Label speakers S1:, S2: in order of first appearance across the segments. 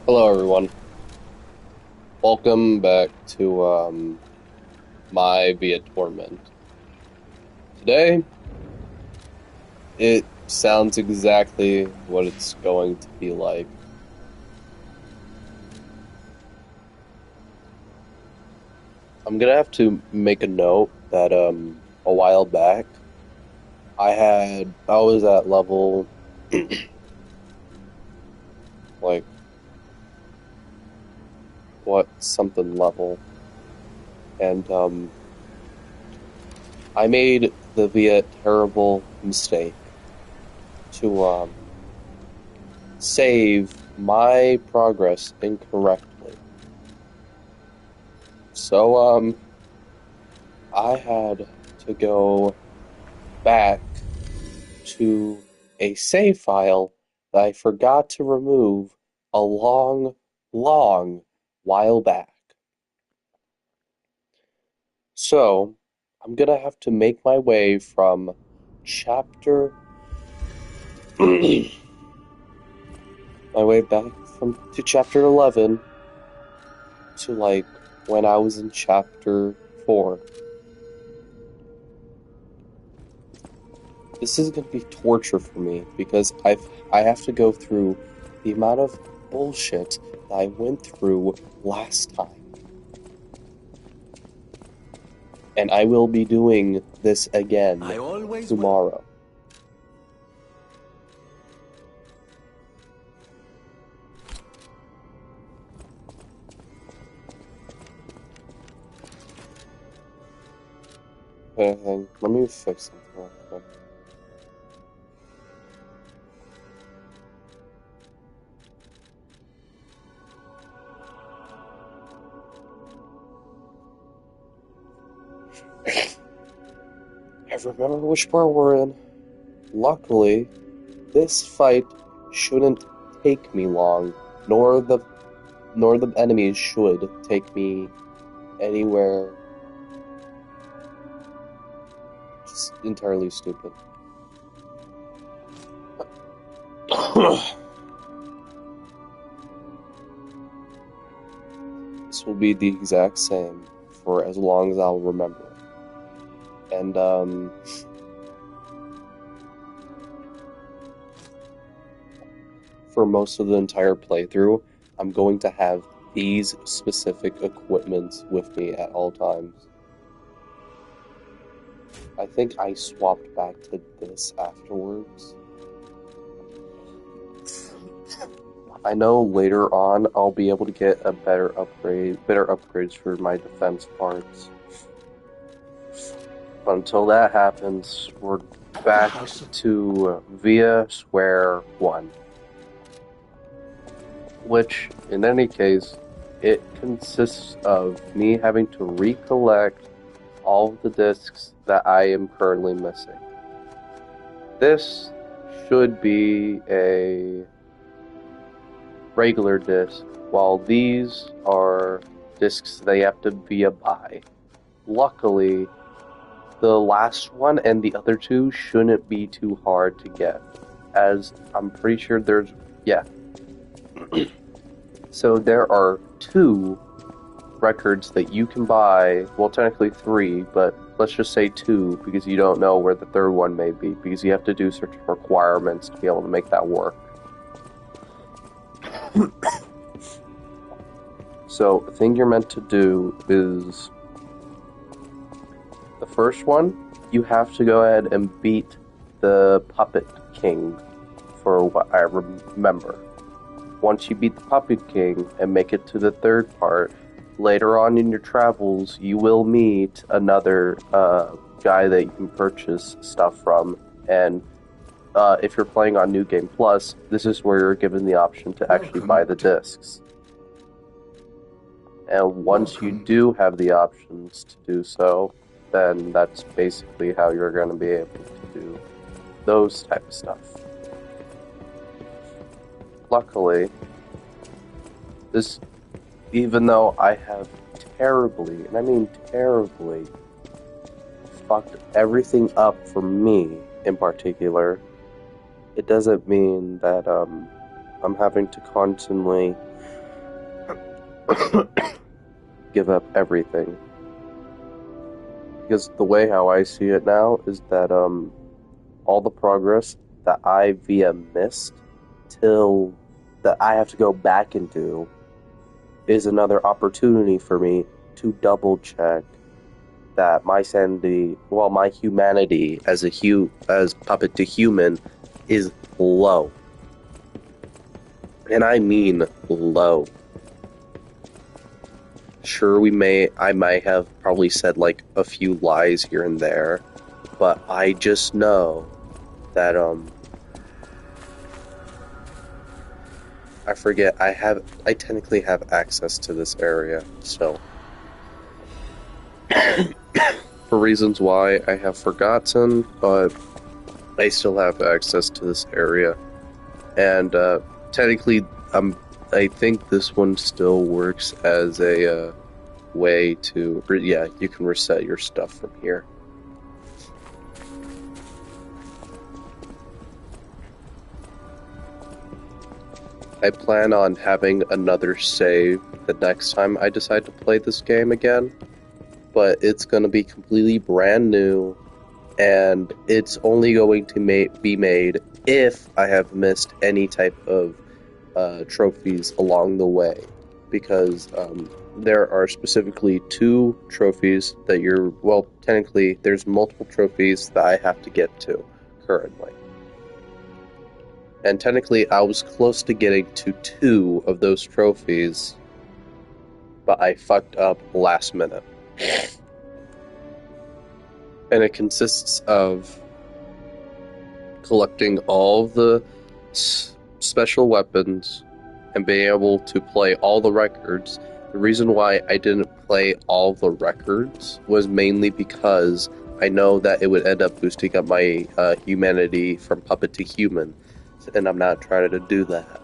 S1: Hello, everyone. Welcome back to my Via Torment. Today, it sounds exactly what it's going to be like. I'm gonna have to make a note that a while back I was at level like what something level, and I made the Via terrible mistake to save my progress incorrectly. So, I had to go back to a save file that I forgot to remove a long, long while back. So, I'm gonna have to make my way from chapter, my way back from to chapter 11 to like when I was in chapter 4. This is gonna be torture for me because I have to go through the amount of bullshit that I went through last time. And I will be doing this again
S2: I always will.
S1: tomorrow. Let me fix something real quick. I remember which part we're in. Luckily, this fight shouldn't take me long, nor the enemies should take me anywhere. Just entirely stupid. This will be the exact same for as long as I'll remember it. And for most of the entire playthrough, I'm going to have these specific equipments with me at all times. I think I swapped back to this afterwards. I know later on I'll be able to get a better upgrades for my defense parts. But until that happens, we're back to Via Square One. Which, in any case, it consists of me having to recollect all of the discs that I am currently missing. This should be a regular disc, while these are discs they have to be a buy. Luckily, the last one and the other two shouldn't be too hard to get, as I'm pretty sure yeah. So there are two records that you can buy, well, technically three, but let's just say two, because you don't know where the third one may be, because you have to do certain requirements to be able to make that work. So, the thing you're meant to do is, the first one, you have to go ahead and beat the Puppet King, for what I remember. Once you beat the Puppet King and make it to the third part, later on in your travels, you will meet another guy that you can purchase stuff from, and if you're playing on New Game Plus, this is where you're given the option to actually buy the discs. And once you do have the options to do so, then that's basically how you're going to be able to do those type of stuff. Luckily, this, even though I have terribly, and I mean terribly, fucked everything up for me in particular, it doesn't mean that I'm having to constantly give up everything. Because the way how I see it now is that all the progress that I via missed till that I have to go back and do is another opportunity for me to double check that my sanity, well, my humanity as as puppet to human is low. And I mean low. Sure, I might have probably said like a few lies here and there, but I just know that I forget I technically have access to this area still. For reasons why I have forgotten, but I still have access to this area. And technically I think this one still works as a way to, yeah, you can reset your stuff from here. I plan on having another save the next time I decide to play this game again, but it's going to be completely brand new, and it's only going to be made if I have missed any type of trophies along the way, because there are specifically 2 trophies that technically there's multiple trophies that I have to get to currently. And technically I was close to getting to 2 of those trophies, but I fucked up last minute. And it consists of collecting all of the special weapons and being able to play all the records. The reason why I didn't play all the records was mainly because I know that it would end up boosting up my humanity from puppet to human, and I'm not trying to do that.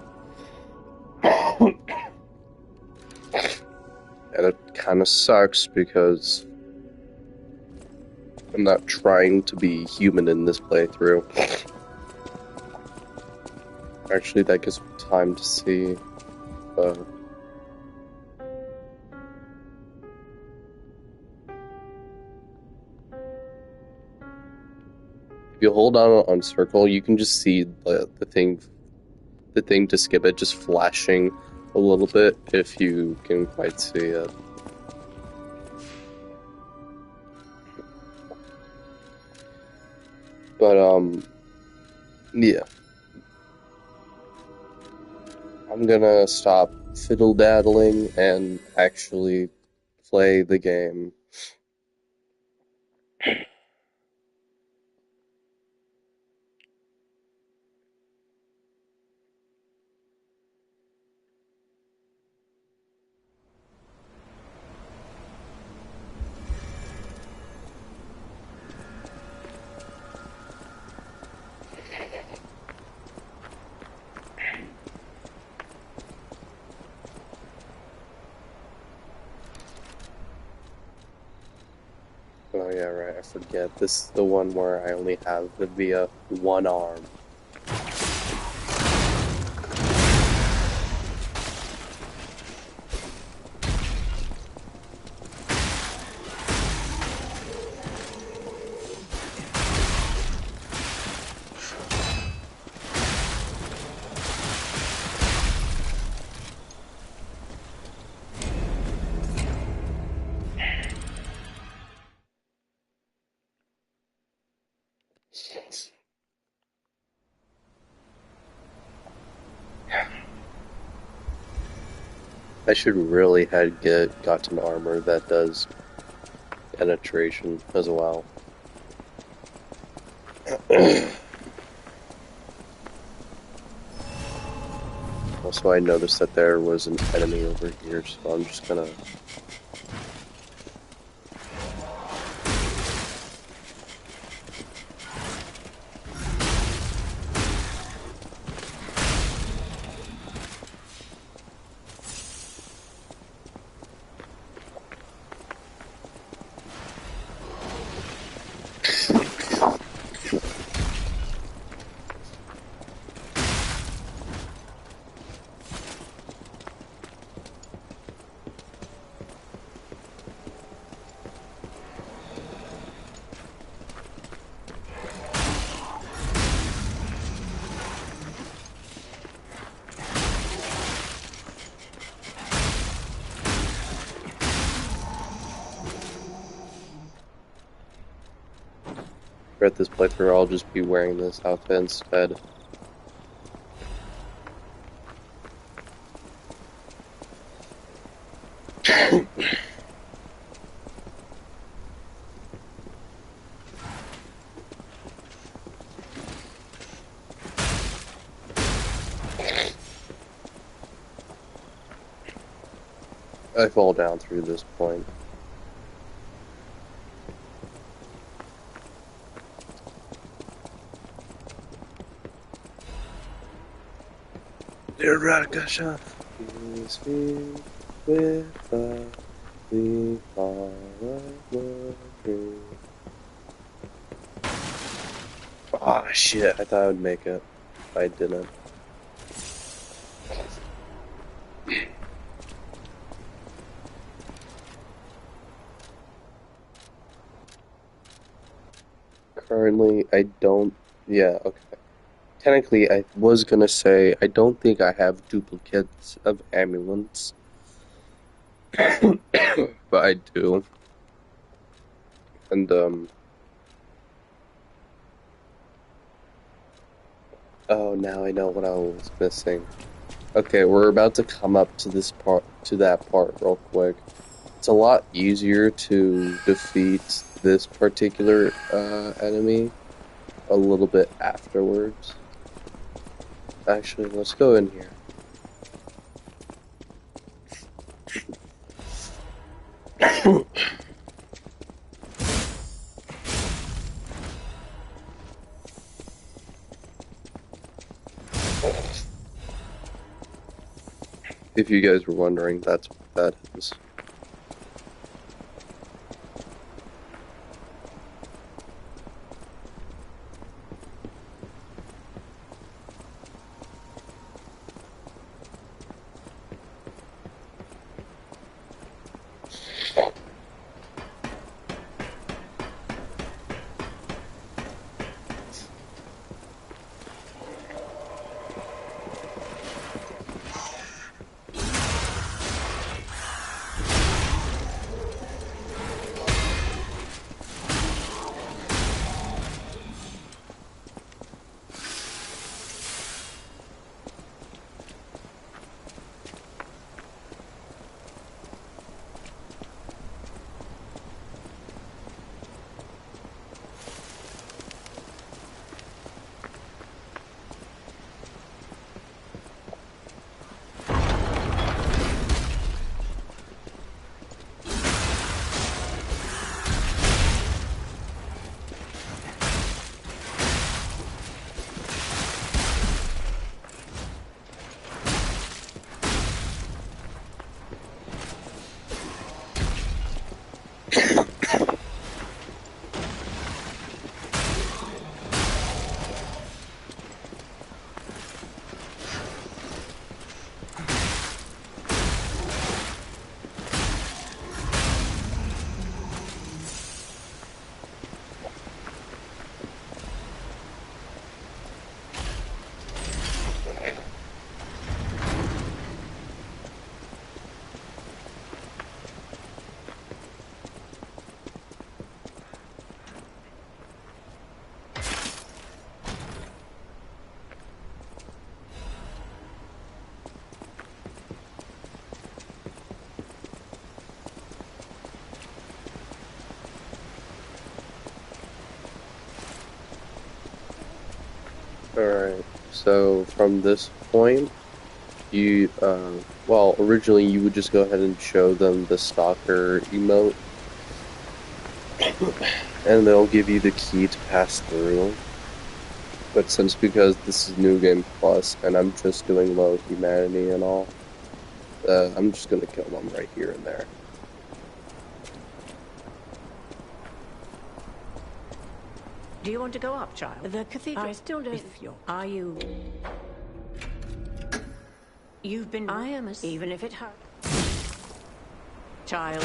S1: And it kind of sucks because I'm not trying to be human in this playthrough. Actually, that gives me time to see. If you hold on circle, you can just see the thing to skip it just flashing a little bit, if you can quite see it. But yeah. I'm gonna stop fiddle-daddling and actually play the game. Oh yeah, right, I forget. This is the one where I only have the via one arm. I should really have gotten armor that does penetration as well. Also, I noticed that there was an enemy over here, so I'm just gonna... throughout this playthrough, I'll just be wearing this outfit instead. I fall down through this point. Dear Rakasha, peace be with us, we follow the dream. Ah, shit, I thought I would make it. I didn't. Currently, I don't. Yeah, okay. Technically, I was gonna say I don't think I have duplicates of ambulance, but I do. And oh, now I know what I was missing. Okay, we're about to come up to this part, to that part real quick. It's a lot easier to defeat this particular enemy a little bit afterwards. Actually, let's go in here. If you guys were wondering, that's what that is. Alright, so from this point, you, well, originally you would just go ahead and show them the stalker emote, and they'll give you the key to pass through. But because this is New Game Plus, and I'm just doing low humanity and all, I'm just gonna kill them right here and there.
S2: Do you want to go up, child?
S3: The cathedral.
S2: I still don't.
S3: If you're...
S2: Are you? You've been.
S3: I am a...
S2: Even if it hurts, child.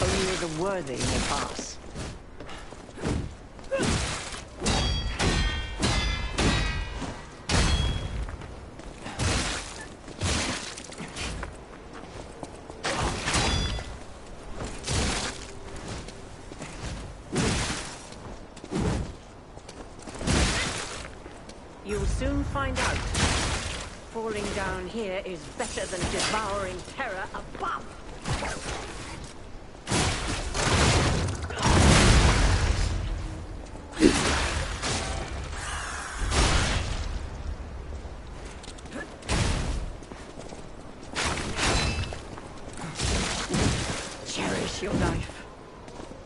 S2: Only the worthy may pass. you'll soon find out. Falling down here is better than devouring terror above. Cherish your life.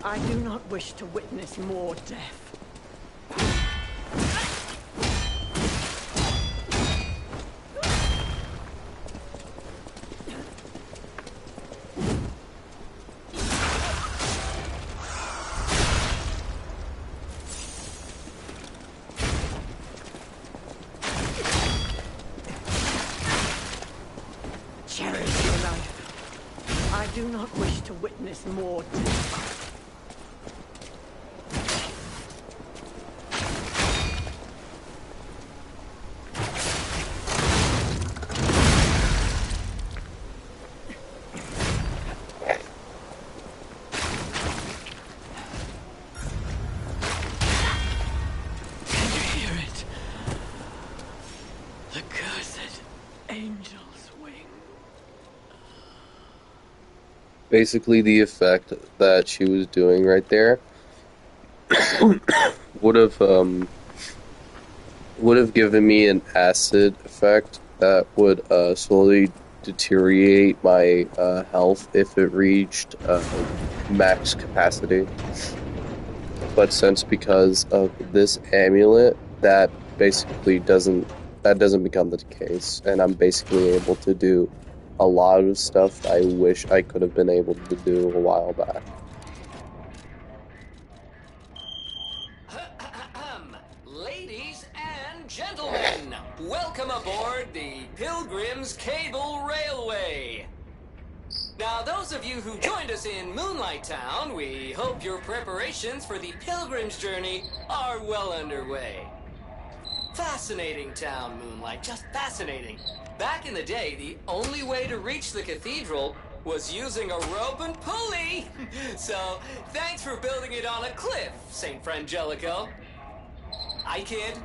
S2: I do not wish to witness more death. Cherish your life. I do not wish to witness more death. Can you hear it? The cursed angel's wing.
S1: Basically, the effect that she was doing right there would have given me an acid effect that would slowly deteriorate my health if it reached max capacity. But because of this amulet, that basically doesn't become the case, and I'm basically able to do a lot of stuff I wish I could have been able to do a while back.
S3: Ladies and gentlemen, welcome aboard the Pilgrim's Cable Railway. Now, those of you who joined us in Moonlight Town, we hope your preparations for the Pilgrim's journey are well underway. Fascinating town, Moonlight, just fascinating. Back in the day, the only way to reach the cathedral was using a rope and pulley. So, thanks for building it on a cliff, St. Frangelico. I kid.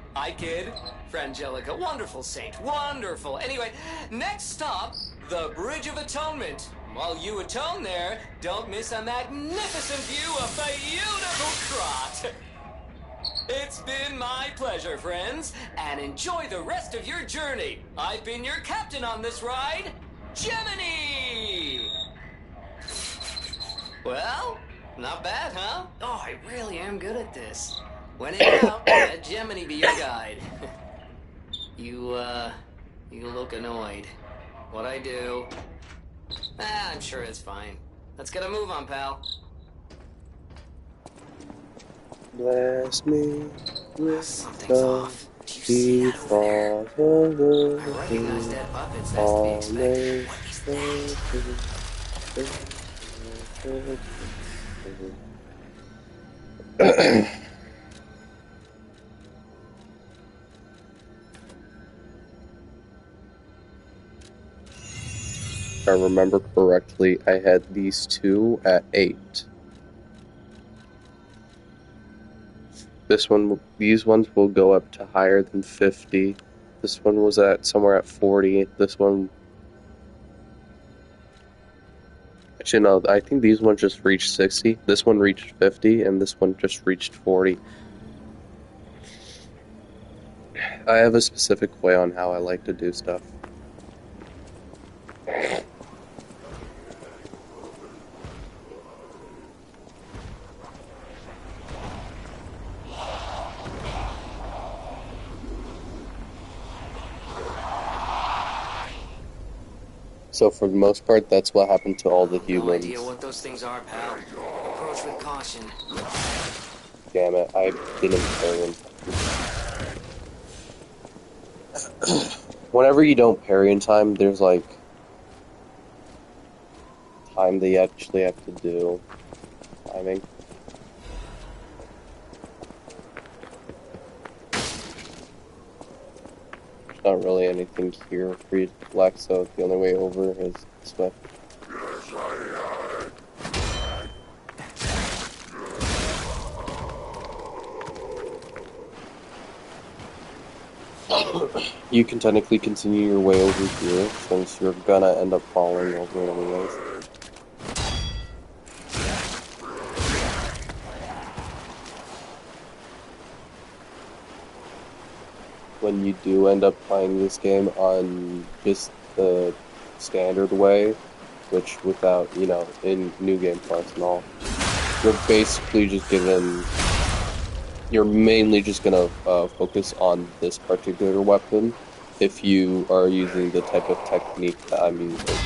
S3: Frangelico, wonderful saint, wonderful. Anyway, next stop, the Bridge of Atonement. While you atone there, don't miss a magnificent view of the beautiful Krot. It's been my pleasure, friends, and enjoy the rest of your journey. I've been your captain on this ride, Gemini! Well, not bad, huh? Oh, I really am good at this. When in doubt, let Gemini be your guide. You look annoyed. What'd I do? I'm sure it's fine. Let's get a move on, pal.
S1: Bless me with
S3: Something's off. Do you see that over there? I recognize that puppets, as to be expected. What is that?
S1: If I remember correctly, I had these two at 8. These ones will go up to higher than 50. This one was at somewhere at 40. This one, actually no, I think these ones just reached 60. This one reached 50, and this one just reached 40. I have a specific way on how I like to do stuff. So for the most part, that's what happened to all the humans.
S3: No idea what those things are, pal. Approach with caution.
S1: Damn it, I didn't parry in. Whenever you don't parry in time, there's like time that you actually have to do. Timing. There's not really anything here for you to collect, so the only way over is this way. You can technically continue your way over here, since you're gonna end up falling over anyways. When you do end up playing this game on just the standard way, which without, you know, in New Game Plus and all, you're basically just given... You're mainly just gonna focus on this particular weapon if you are using the type of technique that I'm using.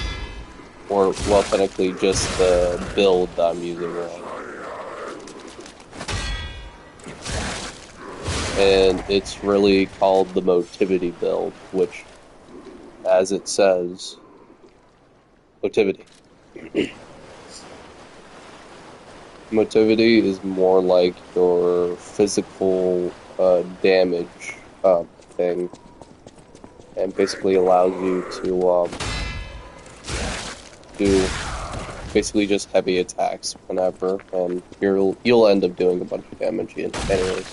S1: Or, well, technically just the build that I'm using right now. And it's really called the Motivity build, which, as it says, Motivity. Motivity is more like your physical damage thing, and basically allows you to do basically just heavy attacks whenever, and you'll end up doing a bunch of damage anyways.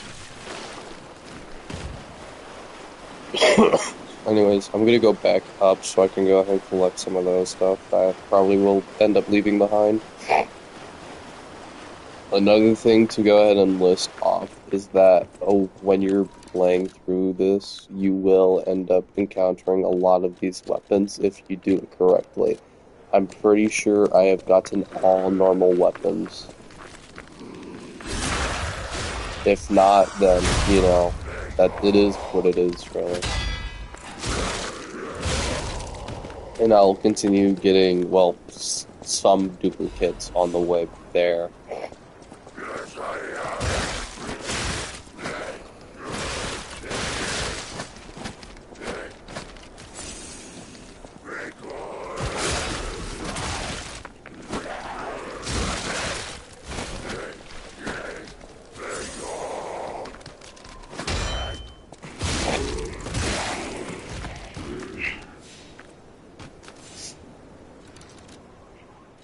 S1: Anyways, I'm gonna go back up so I can go ahead and collect some of those stuff that I probably will end up leaving behind. Another thing to go ahead and list off is that when you're playing through this, you will end up encountering a lot of these weapons if you do it correctly. I'm pretty sure I have gotten all normal weapons. If not, then, you know, that it is what it is, really. And I'll continue getting, well, some duplicates on the way there.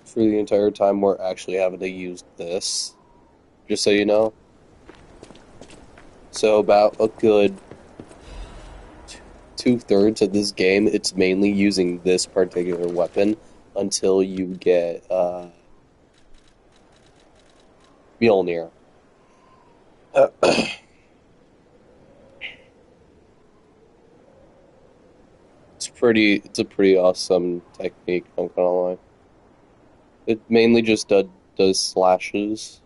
S1: For the entire time we're actually having to use this, just so you know. So about a good 2/3 of this game, it's mainly using this particular weapon until you get Mjolnir. It's a pretty awesome technique, I'm not gonna lie. It mainly just does slashes,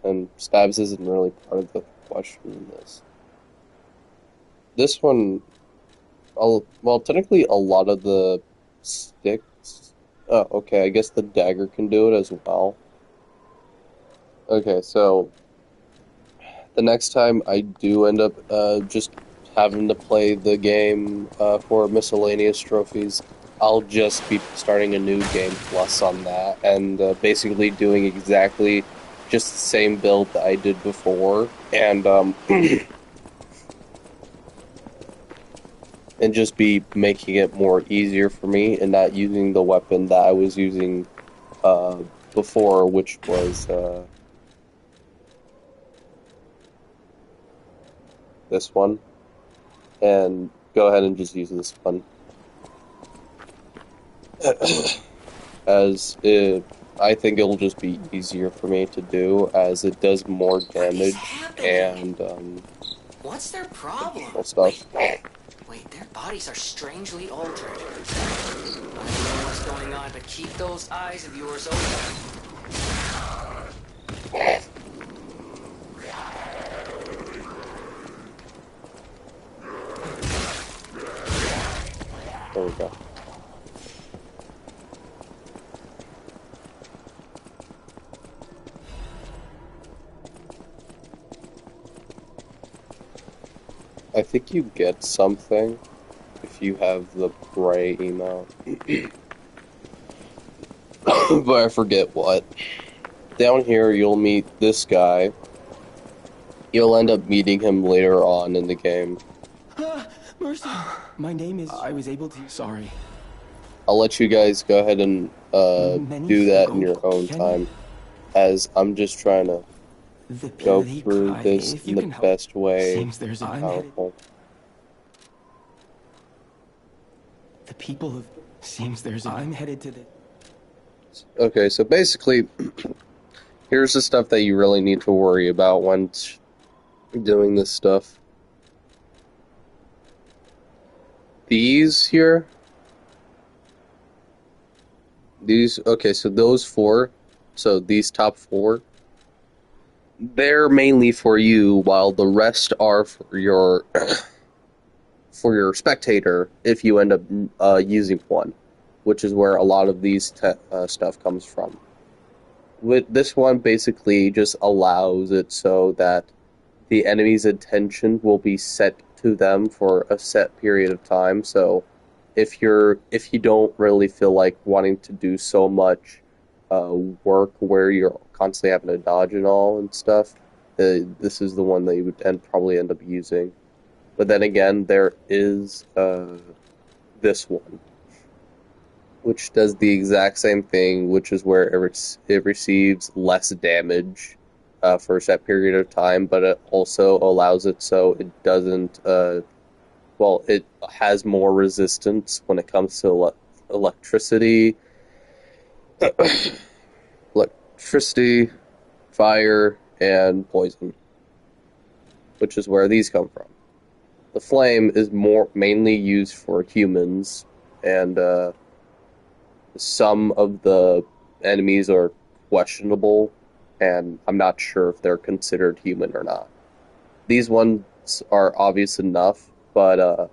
S1: and stabs isn't really part of the question in this. This one, well, technically a lot of the sticks... Oh, okay, I guess the dagger can do it as well. Okay, so the next time I do end up just having to play the game for miscellaneous trophies, I'll just be starting a new game plus on that, and basically doing exactly just the same build that I did before, and and just be making it more easier for me, and not using the weapon that I was using before, which was this one, and go ahead and just use this one. As I think it'll just be easier for me to do, as it does more damage and
S3: what's their problem?
S1: Stuff.
S3: Wait, their bodies are strangely altered. I don't know what's going on, but keep those eyes of yours open.
S1: There we go. I think you get something if you have the right email. But I forget what. Down here, you'll meet this guy. You'll end up meeting him later on in the game.
S4: Mercy. My name is... I was able to... Sorry.
S1: I'll let you guys go ahead and do that in your own time, as I'm just trying to go through this in the best way possible.
S4: The people of... Seems there's a... I'm headed to the...
S1: Okay, so basically, here's the stuff that you really need to worry about when doing this stuff. These here, okay, so those four, so these top four, they're mainly for you, while the rest are for your for your spectator if you end up using one, which is where a lot of these stuff comes from. With this one, basically just allows it so that the enemy's attention will be set to them for a set period of time. So if you don't really feel like wanting to do so much work where you're constantly having to dodge and all and stuff, this is the one that you would probably end up using. But then again, there is this one, which does the exact same thing, which is where it receives less damage for a set period of time, but it also allows it so it doesn't, it has more resistance when it comes to electricity, fire, and poison, which is where these come from. The flame is mainly used for humans, and some of the enemies are questionable, and I'm not sure if they're considered human or not. These ones are obvious enough, but a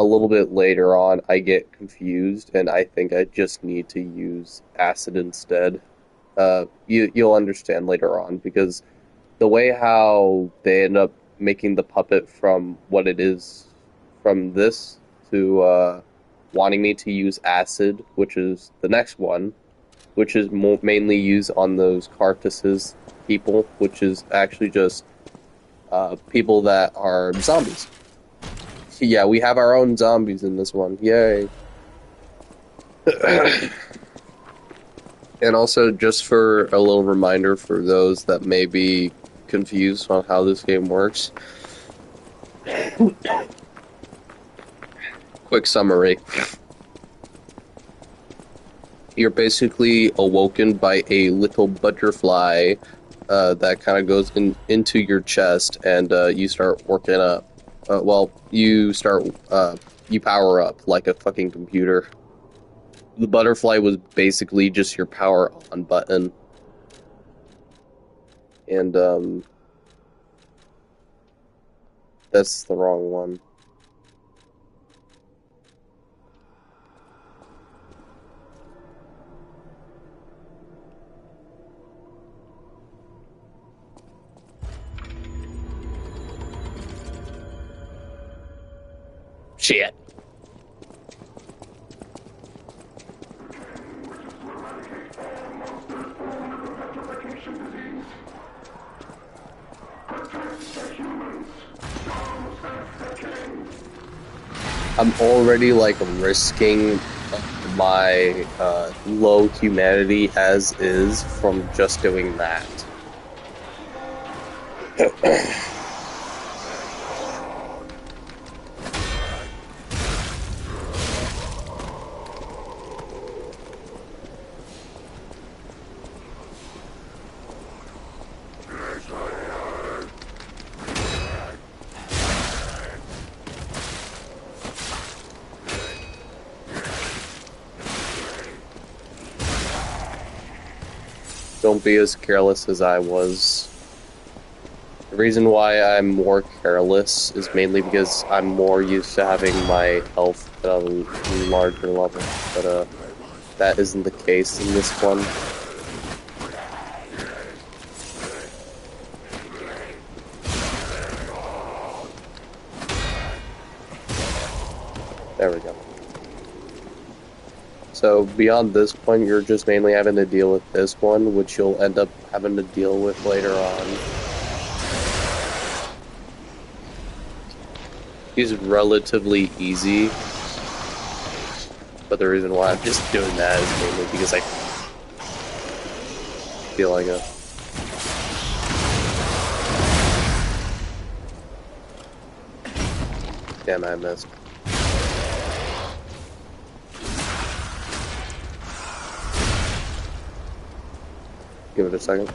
S1: little bit later on I get confused, and I think I just need to use acid instead. You'll understand later on, because the way how they end up making the puppet from what it is from this to wanting me to use acid, which is the next one, which is mainly used on those Carthus's people, which is actually just people that are zombies. Yeah, we have our own zombies in this one. Yay. And also, just for a little reminder for those that may be confused on how this game works. Quick summary. You're basically awoken by a little butterfly that kind of goes into your chest, and you start working up. You power up like a fucking computer. The butterfly was basically just your power on button. And, that's the wrong one. Shit. I'm already, like, risking my low humanity as is from just doing that. Don't be as careless as I was. The reason why I'm more careless is mainly because I'm more used to having my health at a larger level, but that isn't the case in this one. There we go. So beyond this point, you're just mainly having to deal with this one, which you'll end up having to deal with later on. He's relatively easy, but the reason why I'm just doing that is mainly because I feel like a... Damn, I missed. Give it a second.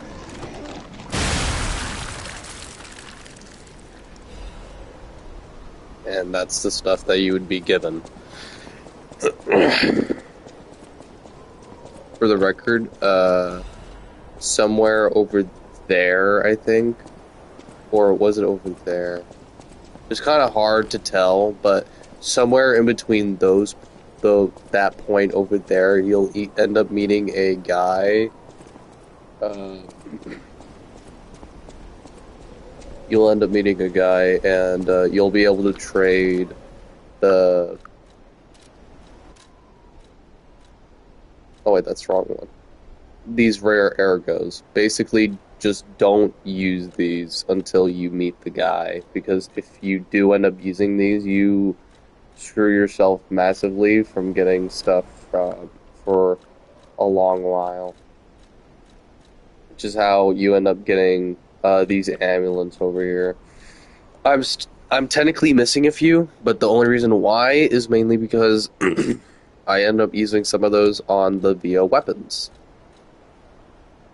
S1: And that's the stuff that you would be given. For the record, somewhere over there, I think, or was it over there? It's kind of hard to tell, but somewhere in between that point over there, you'll end up meeting a guy. You'll end up meeting a guy, and you'll be able to trade the. Oh wait, that's the wrong one. These rare ergos. Basically, just don't use these until you meet the guy, because if you do end up using these, you screw yourself massively from getting stuff for a long while. Which is how you end up getting these amulets over here. I'm technically missing a few, but the only reason why is mainly because I end up using some of those on the VO weapons.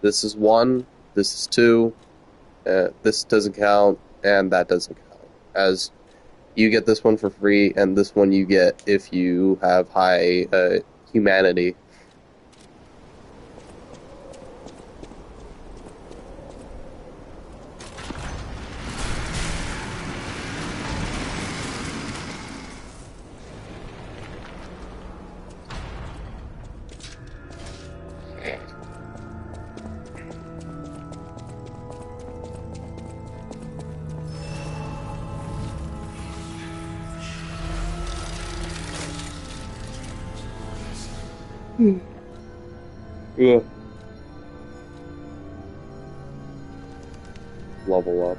S1: This is 1, this is 2, this doesn't count, and that doesn't count. As you get this one for free, and this one you get if you have high humanity. Yeah. Level up.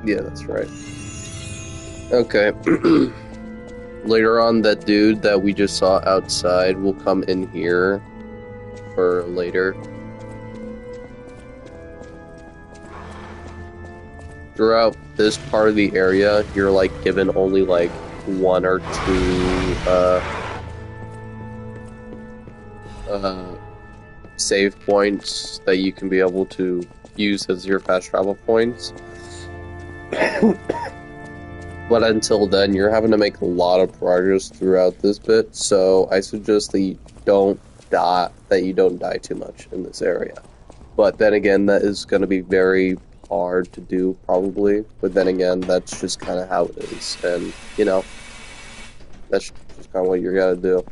S1: Yeah, that's right. Okay. Later on, that dude that we just saw outside will come in here for later. Throughout this part of the area, you're like given only like 1 or 2 save points that you can be able to use as your fast travel points. But until then, you're having to make a lot of progress throughout this bit, so I suggest that you don't die too much in this area. But then again, that is going to be very hard to do, probably. But then again, that's just kind of how it is, and you know, that's just kind of what you gotta do.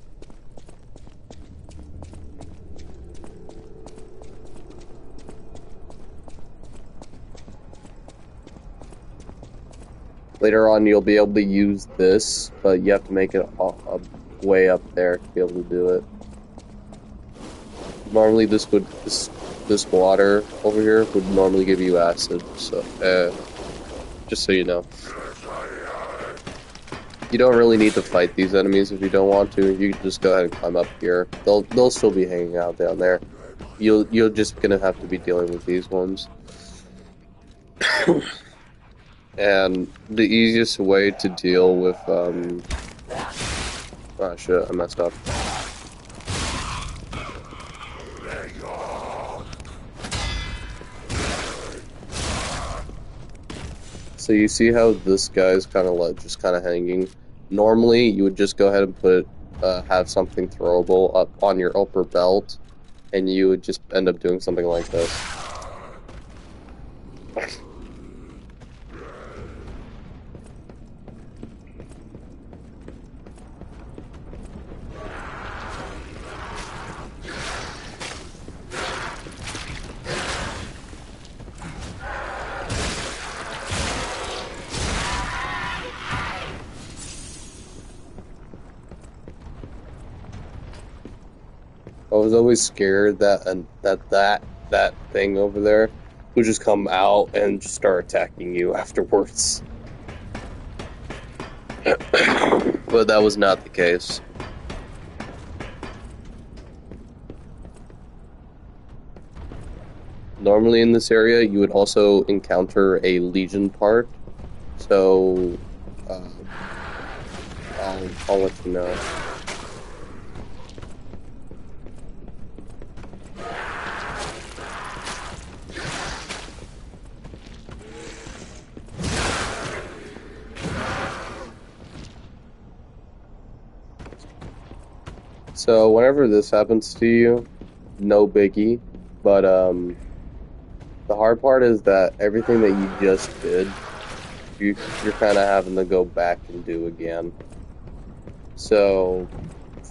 S1: Later on, you'll be able to use this, but you have to make it way up there to be able to do it. Normally, this water over here would normally give you acid, so just so you know. You don't really need to fight these enemies if you don't want to. You can just go ahead and climb up here. They'll still be hanging out down there. You're just gonna have to be dealing with these ones. And the easiest way to deal with oh shit, I messed up. So you see how this guy's kind of like just kind of hanging. Normally, you would just go ahead and put have something throwable up on your upper belt, and you would just end up doing something like this. I was always scared that that thing over there would just come out and just start attacking you afterwards. But that was not the case. Normally in this area, you would also encounter a Legion part. So, I'll let you know. So whenever this happens to you, no biggie, but the hard part is that everything that you just did, you're kind of having to go back and do again. So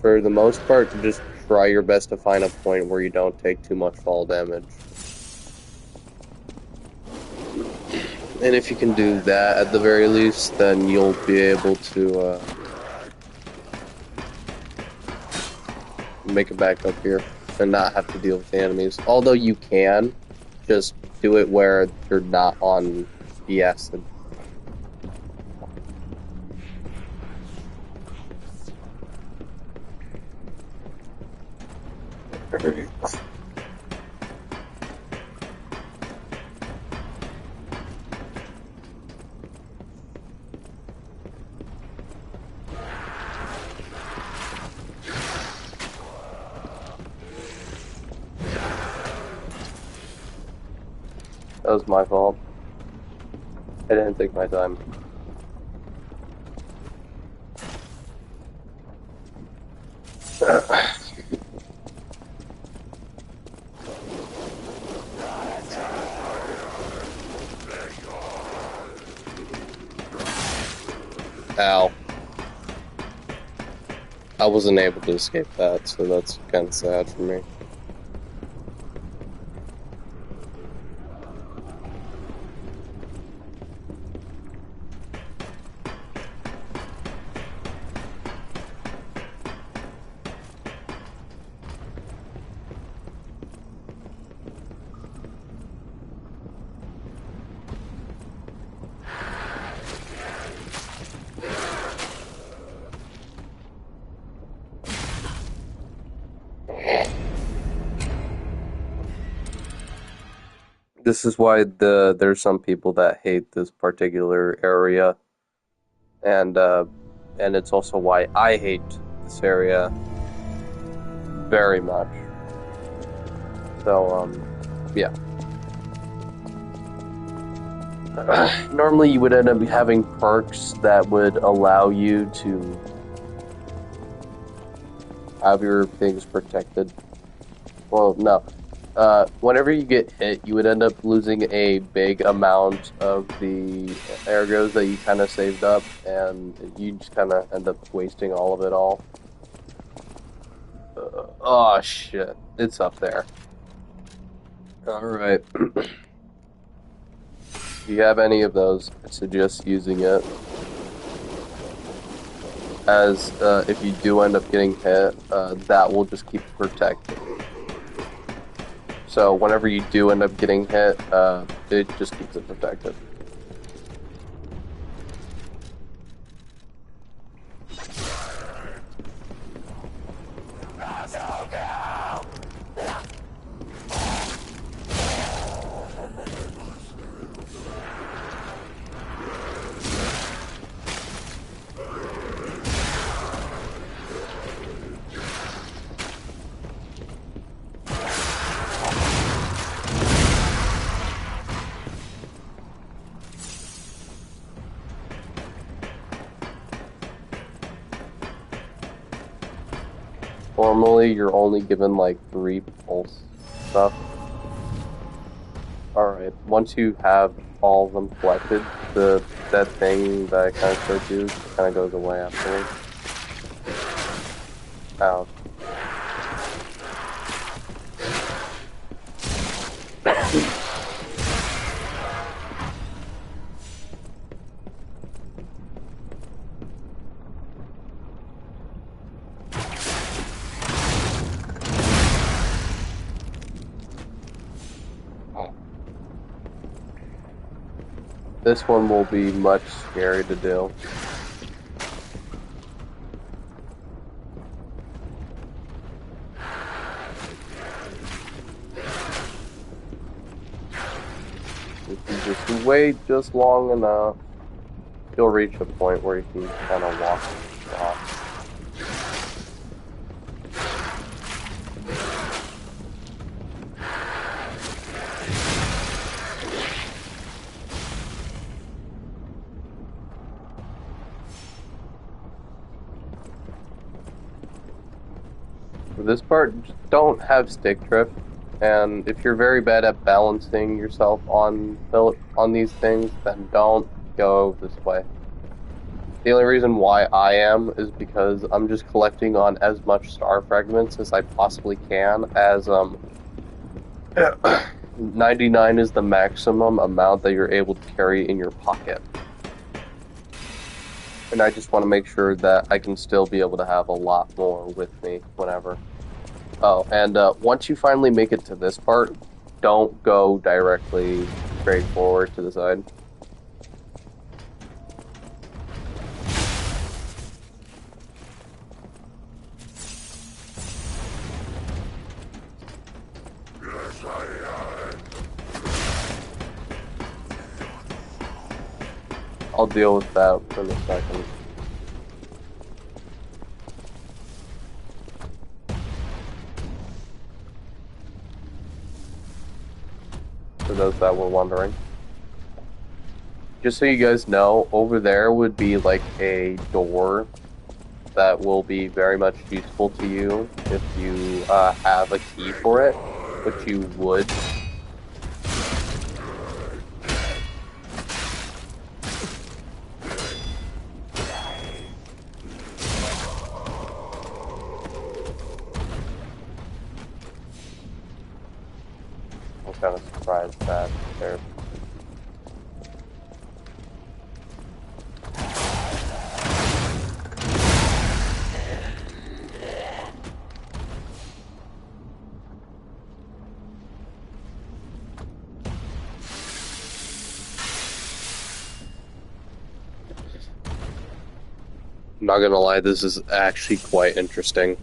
S1: for the most part, to just try your best to find a point where you don't take too much fall damage. And if you can do that at the very least, then you'll be able to make it back up here and not have to deal with the enemies. Although you can, just do it where you're not on the acid. That was my fault. I didn't take my time. Ow. I wasn't able to escape that, so that's kind of sad for me. This is why there's some people that hate this particular area, and it's also why I hate this area very much. So yeah. Normally you would end up having perks that would allow you to have your things protected. Well, no. Whenever you get hit, you would end up losing a big amount of the ergos that you kind of saved up, and you just kind of end up wasting all of it all. Oh shit, it's up there. Alright. If you have any of those, I suggest using it. As if you do end up getting hit, that will just keep protecting. So whenever you do end up getting hit, it just keeps it protected. Normally, you're only given like 3 pulse stuff. Alright, once you have all of them collected, that thing that I kind of showed you kind of goes away afterwards. Ow. This one will be much scary to do. If you just wait just long enough, you'll reach a point where you can kind of walk off. this part, just don't have stick drift. And if you're very bad at balancing yourself on these things, then don't go this way. The only reason why I am is because I'm just collecting on as much star fragments as I possibly can, as 99 is the maximum amount that you're able to carry in your pocket. And I just want to make sure that I can still be able to have a lot more with me whenever. Oh, and once you finally make it to this part, don't go directly straight forward to the side. I'll deal with that in a second. For those that were wondering. Just so you guys know, over there would be like a door that will be very much useful to you if you have a key for it, which you would. Kind of surprised that there. I'm not gonna lie, this is actually quite interesting.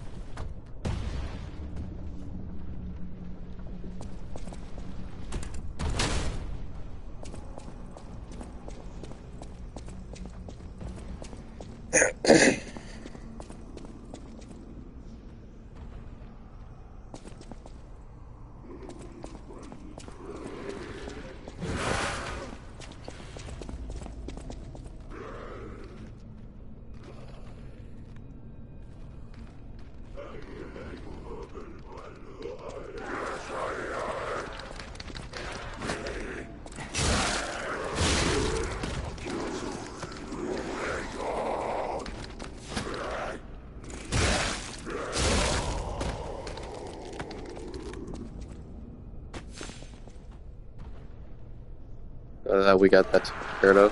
S1: We got that scared of.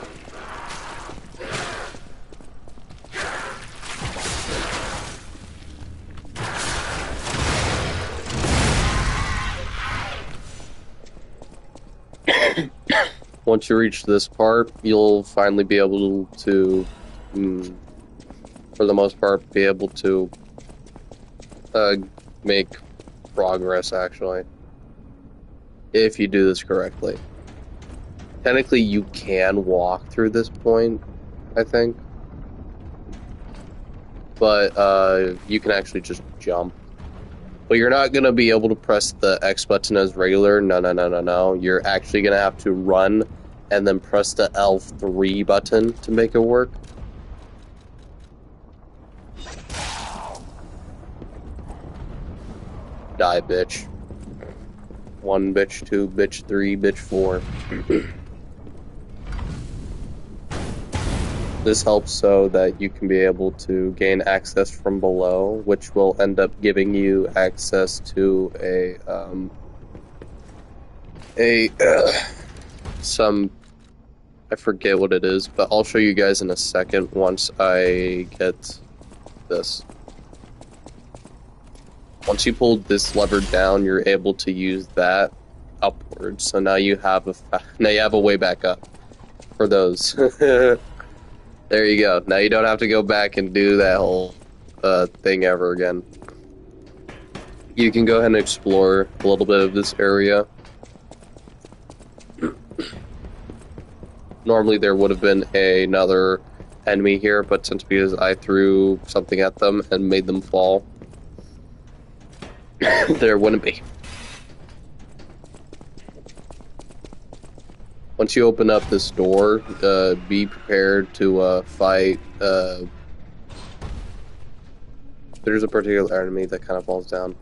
S1: Once you reach this part, you'll finally be able to, for the most part, be able to make progress, actually. If you do this correctly. Technically, you can walk through this point, I think. But, you can actually just jump. But you're not going to be able to press the X button as regular. No. You're actually going to have to run and then press the L3 button to make it work. Die, bitch. 1, bitch 2, bitch 3, bitch 4. This helps so that you can be able to gain access from below, which will end up giving you access to some, I forget what it is, but I'll show you guys in a second once I get this. Once you pull this lever down, you're able to use that upwards. So now you have a way back up for those. There you go. Now you don't have to go back and do that whole thing ever again. You can go ahead and explore a little bit of this area. Normally there would have been another enemy here, but since because I threw something at them and made them fall, there wouldn't be. Once you open up this door, be prepared to fight. There's there's a particular enemy that kind of falls down.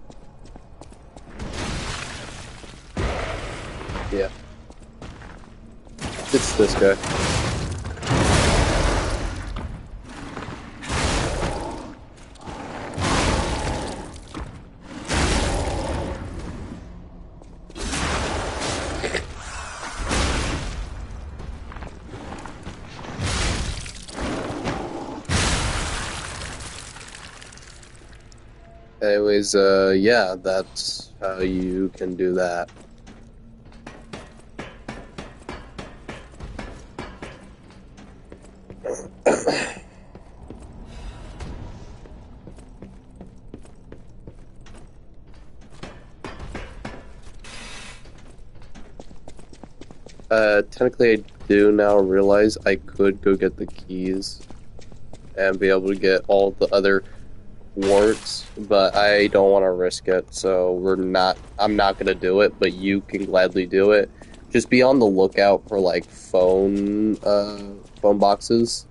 S1: Yeah. It's this guy. Anyways, yeah, that's how you can do that. Technically I do now realize I could go get the keys and be able to get all the other warts, but I don't want to risk it, so I'm not gonna do it, but you can gladly do it. Just be on the lookout for like phone boxes.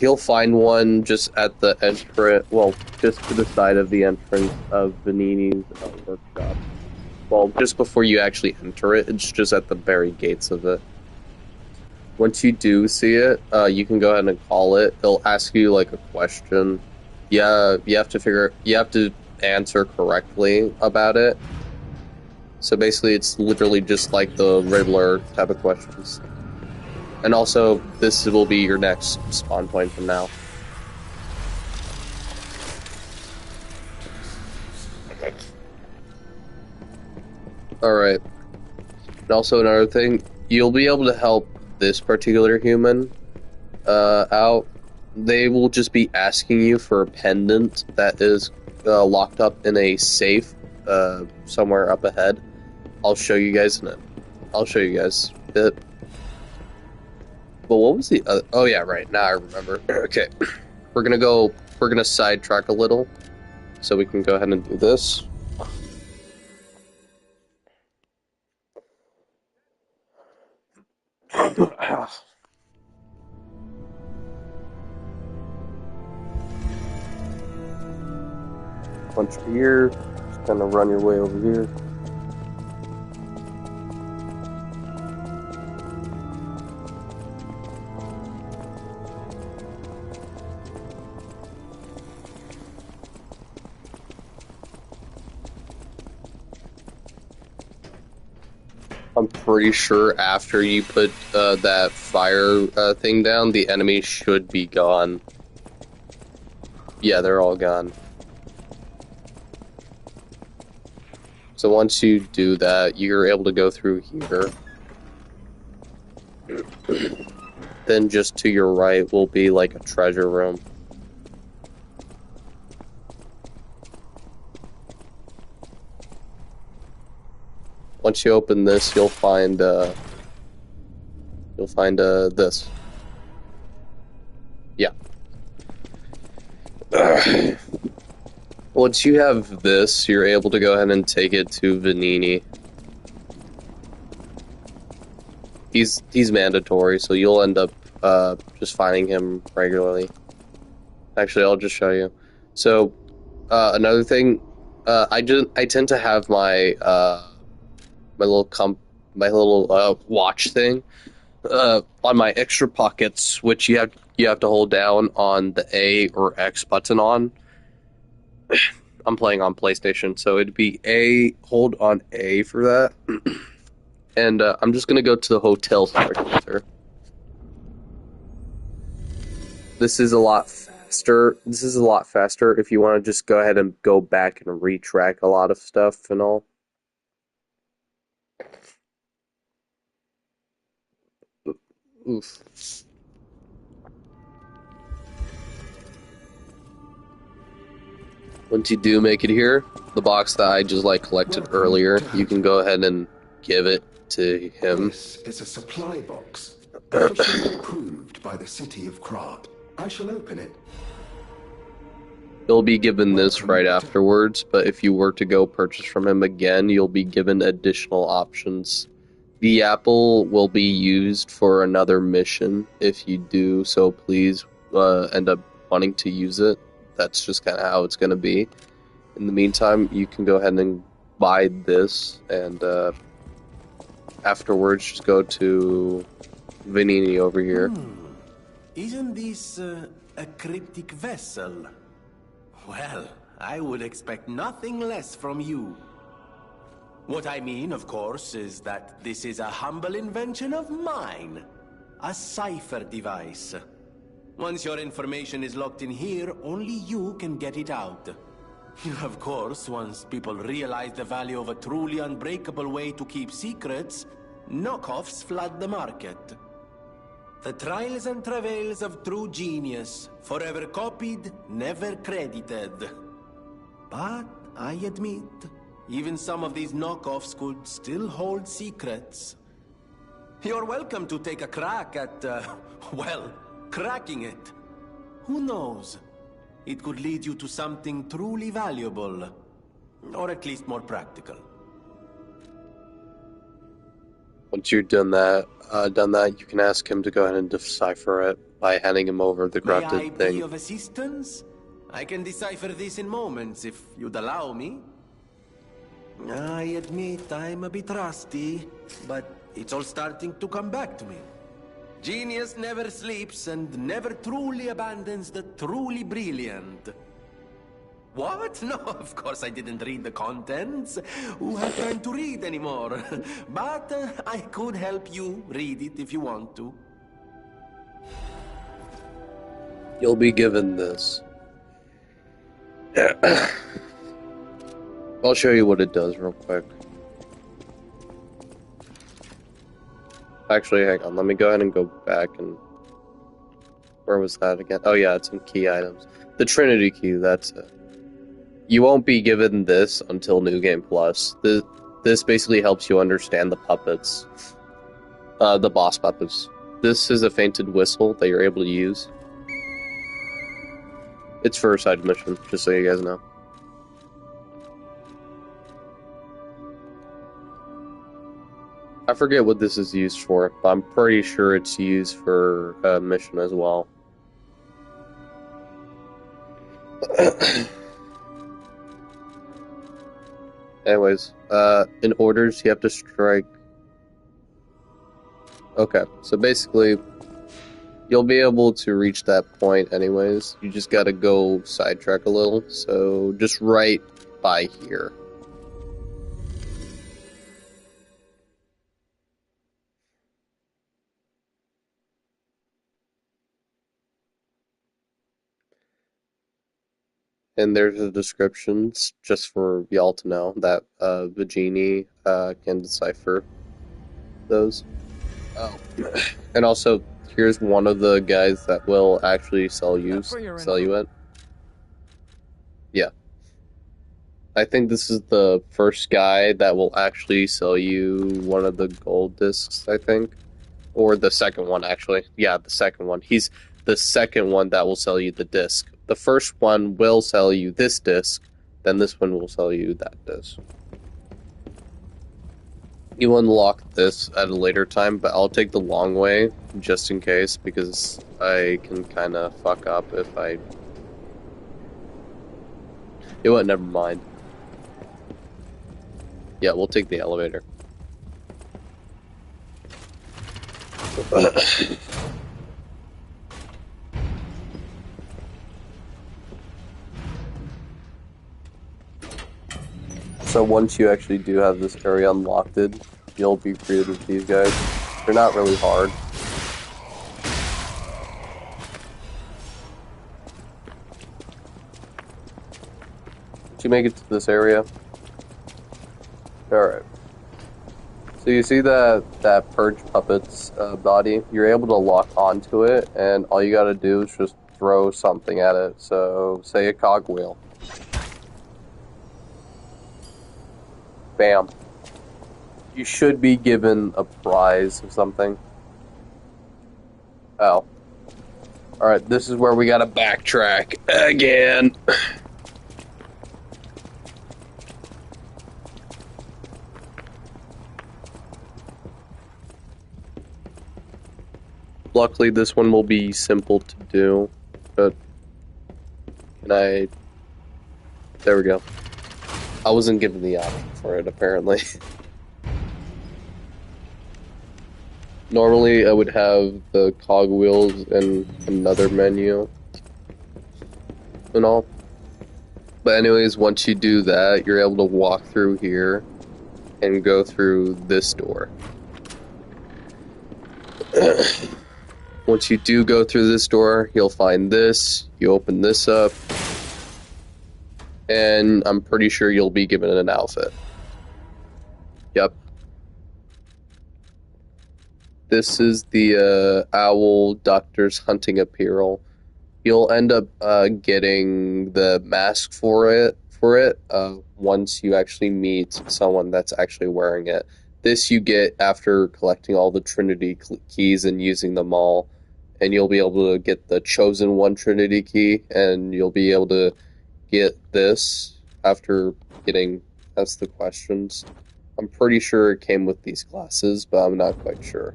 S1: You'll find one just at the entrance, well, just to the side of the entrance of Venini's workshop. Well, just before you actually enter it, it's just at the very gates of it. Once you do see it, you can go ahead and call it. It'll ask you like a question. Yeah, you have to answer correctly about it. So basically, it's literally just like the Riddler type of questions. And also, this will be your next spawn point from now. Alright. And also another thing, you'll be able to help this particular human out. They will just be asking you for a pendant that is locked up in a safe somewhere up ahead. I'll show you guys in it. I'll show you guys it. But what was the other? Oh yeah, right, now I remember. Okay. We're gonna sidetrack a little so we can go ahead and do this. Bunch here, just kind of run your way over here. I'm pretty sure after you put that fire thing down, the enemy should be gone. Yeah, they're all gone. So once you do that, you're able to go through here. Then just to your right will be like a treasure room. Once you open this, you'll find this. Yeah. Once you have this, you're able to go ahead and take it to Venini. He's mandatory, so you'll end up just finding him regularly. Actually, I'll just show you. So, another thing, I tend to have my my little watch thing on my extra pockets, which you have to hold down on the A or X button on. I'm playing on PlayStation, so it'd be hold on A for that. And I'm just gonna go to the hotel stargazer. This is a lot faster. This is a lot faster if you want to just go ahead and go back and retrack a lot of stuff and all. Oof. Once you do make it here, the box that I just collected earlier, you can go ahead and give it to him.
S5: This is a supply box, officially approved by the city of Krat. I shall open it.
S1: You'll be given this right afterwards, but if you were to go purchase from him again, you'll be given additional options. The apple will be used for another mission if you do, so please end up wanting to use it. that's just kind of how it's going to be. In the meantime, you can go ahead and buy this, and afterwards just go to Vanini over here.
S6: Isn't this a cryptic vessel? Well, I would expect nothing less from you. What I mean, of course, is that this is a humble invention of mine. A cipher device. Once your information is locked in here, only you can get it out. Of course, once people realize the value of a truly unbreakable way to keep secrets, knockoffs flood the market. The trials and travails of true genius, forever copied, never credited. But I admit, even some of these knockoffs could still hold secrets. You're welcome to take a crack at, well, cracking it. Who knows? It could lead you to something truly valuable. Or at least more practical.
S1: Once you're done that, you can ask him to go ahead and decipher it by handing him over the corrupted
S6: May I
S1: thing.
S6: be of assistance? I can decipher this in moments, if you'd allow me. I admit I'm a bit rusty, but it's all starting to come back to me. Genius never sleeps and never truly abandons the truly brilliant. What? No, of course I didn't read the contents. Who has time to read anymore? But I could help you read it if you want to.
S1: You'll be given this. I'll show you what it does real quick. Actually, hang on. Let me go ahead and go back and... Where was that again? Oh yeah, it's in key items. The Trinity Key, that's it. You won't be given this until New Game Plus. This basically helps you understand the puppets. The boss puppets. This is a fainted whistle that you're able to use. It's for a side mission, just so you guys know. I forget what this is used for, but I'm pretty sure it's used for a mission as well. Anyways, in orders, you have to strike... Okay, so basically, you'll be able to reach that point anyways. You just gotta go sidetrack a little, so just right by here. And there's the descriptions, just for y'all to know, that the genie can decipher those. Oh. And also, here's one of the guys that will actually sell you it. Yeah. I think this is the first guy that will actually sell you one of the gold discs, I think. Or the second one, actually. Yeah, the second one. He's the second one that will sell you the disc. The first one will sell you this disc, then this one will sell you that disc. You unlock this at a later time, but I'll take the long way, just in case, because I can kind of fuck up if I... You know what, never mind. Yeah, we'll take the elevator. So once you actually do have this area unlocked, you'll be greeted with these guys. They're not really hard. Did you make it to this area? Alright. So you see that Purge Puppet's body? You're able to lock onto it, and all you gotta do is just throw something at it. So, say a cogwheel. Bam. You should be given a prize of something. Oh. Alright, this is where we gotta backtrack again. Luckily, this one will be simple to do, but And there we go. I wasn't given the option for it, apparently. Normally, I would have the cogwheels in another menu and all. But anyways, once you do that, you're able to walk through here and go through this door. Once you do go through this door, you'll find this. You open this up. And I'm pretty sure you'll be given an outfit. Yep. This is the Owl Doctor's Hunting Apparel. You'll end up getting the mask for it once you actually meet someone that's actually wearing it. This you get after collecting all the Trinity keys and using them all. And you'll be able to get the Chosen One Trinity key, and you'll be able to get this after getting Ask the Questions. I'm pretty sure it came with these glasses, but I'm not quite sure.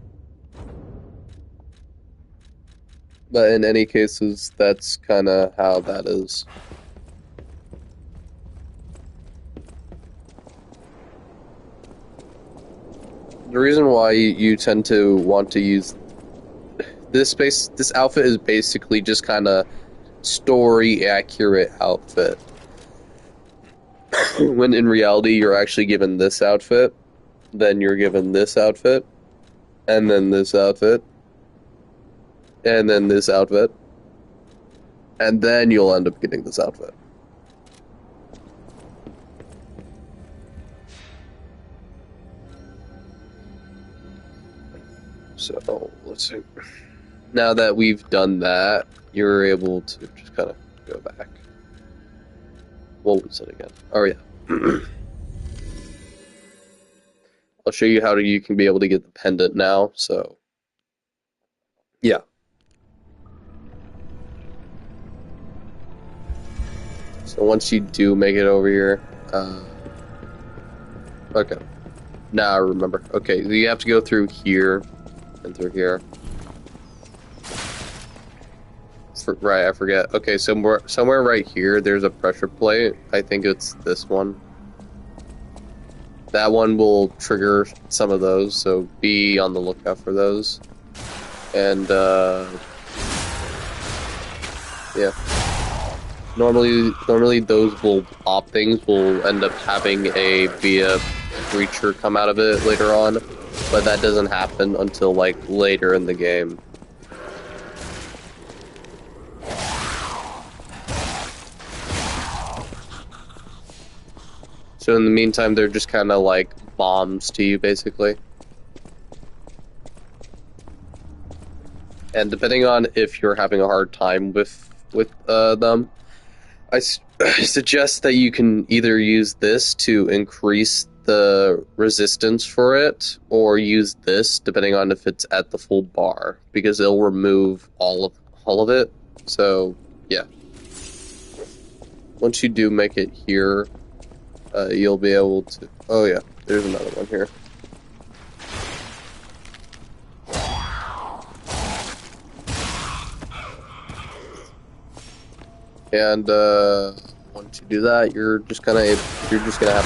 S1: But in any cases, that's kind of how that is. The reason why you tend to want to use this outfit is basically just kind of story accurate outfit. When in reality, you're actually given this outfit, then you're given this outfit, and then this outfit, and then this outfit, and then you'll end up getting this outfit. So, let's see. Now that we've done that, you're able to just kind of go back. What was it again? Oh, yeah. I'll show you how you can be able to get the pendant now, so... Yeah. So once you do make it over here... Okay. Now I remember. Okay, so you have to go through here and through here. Right, I forget. Okay, somewhere right here, there's a pressure plate. I think it's this one. That one will trigger some of those, so be on the lookout for those. And, yeah. Normally those things will end up having a creature come out of it later on, but that doesn't happen until, like, later in the game. So in the meantime, they're just kind of like bombs to you, basically. And depending on if you're having a hard time with them, I suggest that you can either use this to increase the resistance for it, or use this, depending on if it's at the full bar, because it'll remove all of it. So, yeah. Once you do make it here, you'll be able to... Oh yeah, there's another one here. And once you do that, you're just gonna have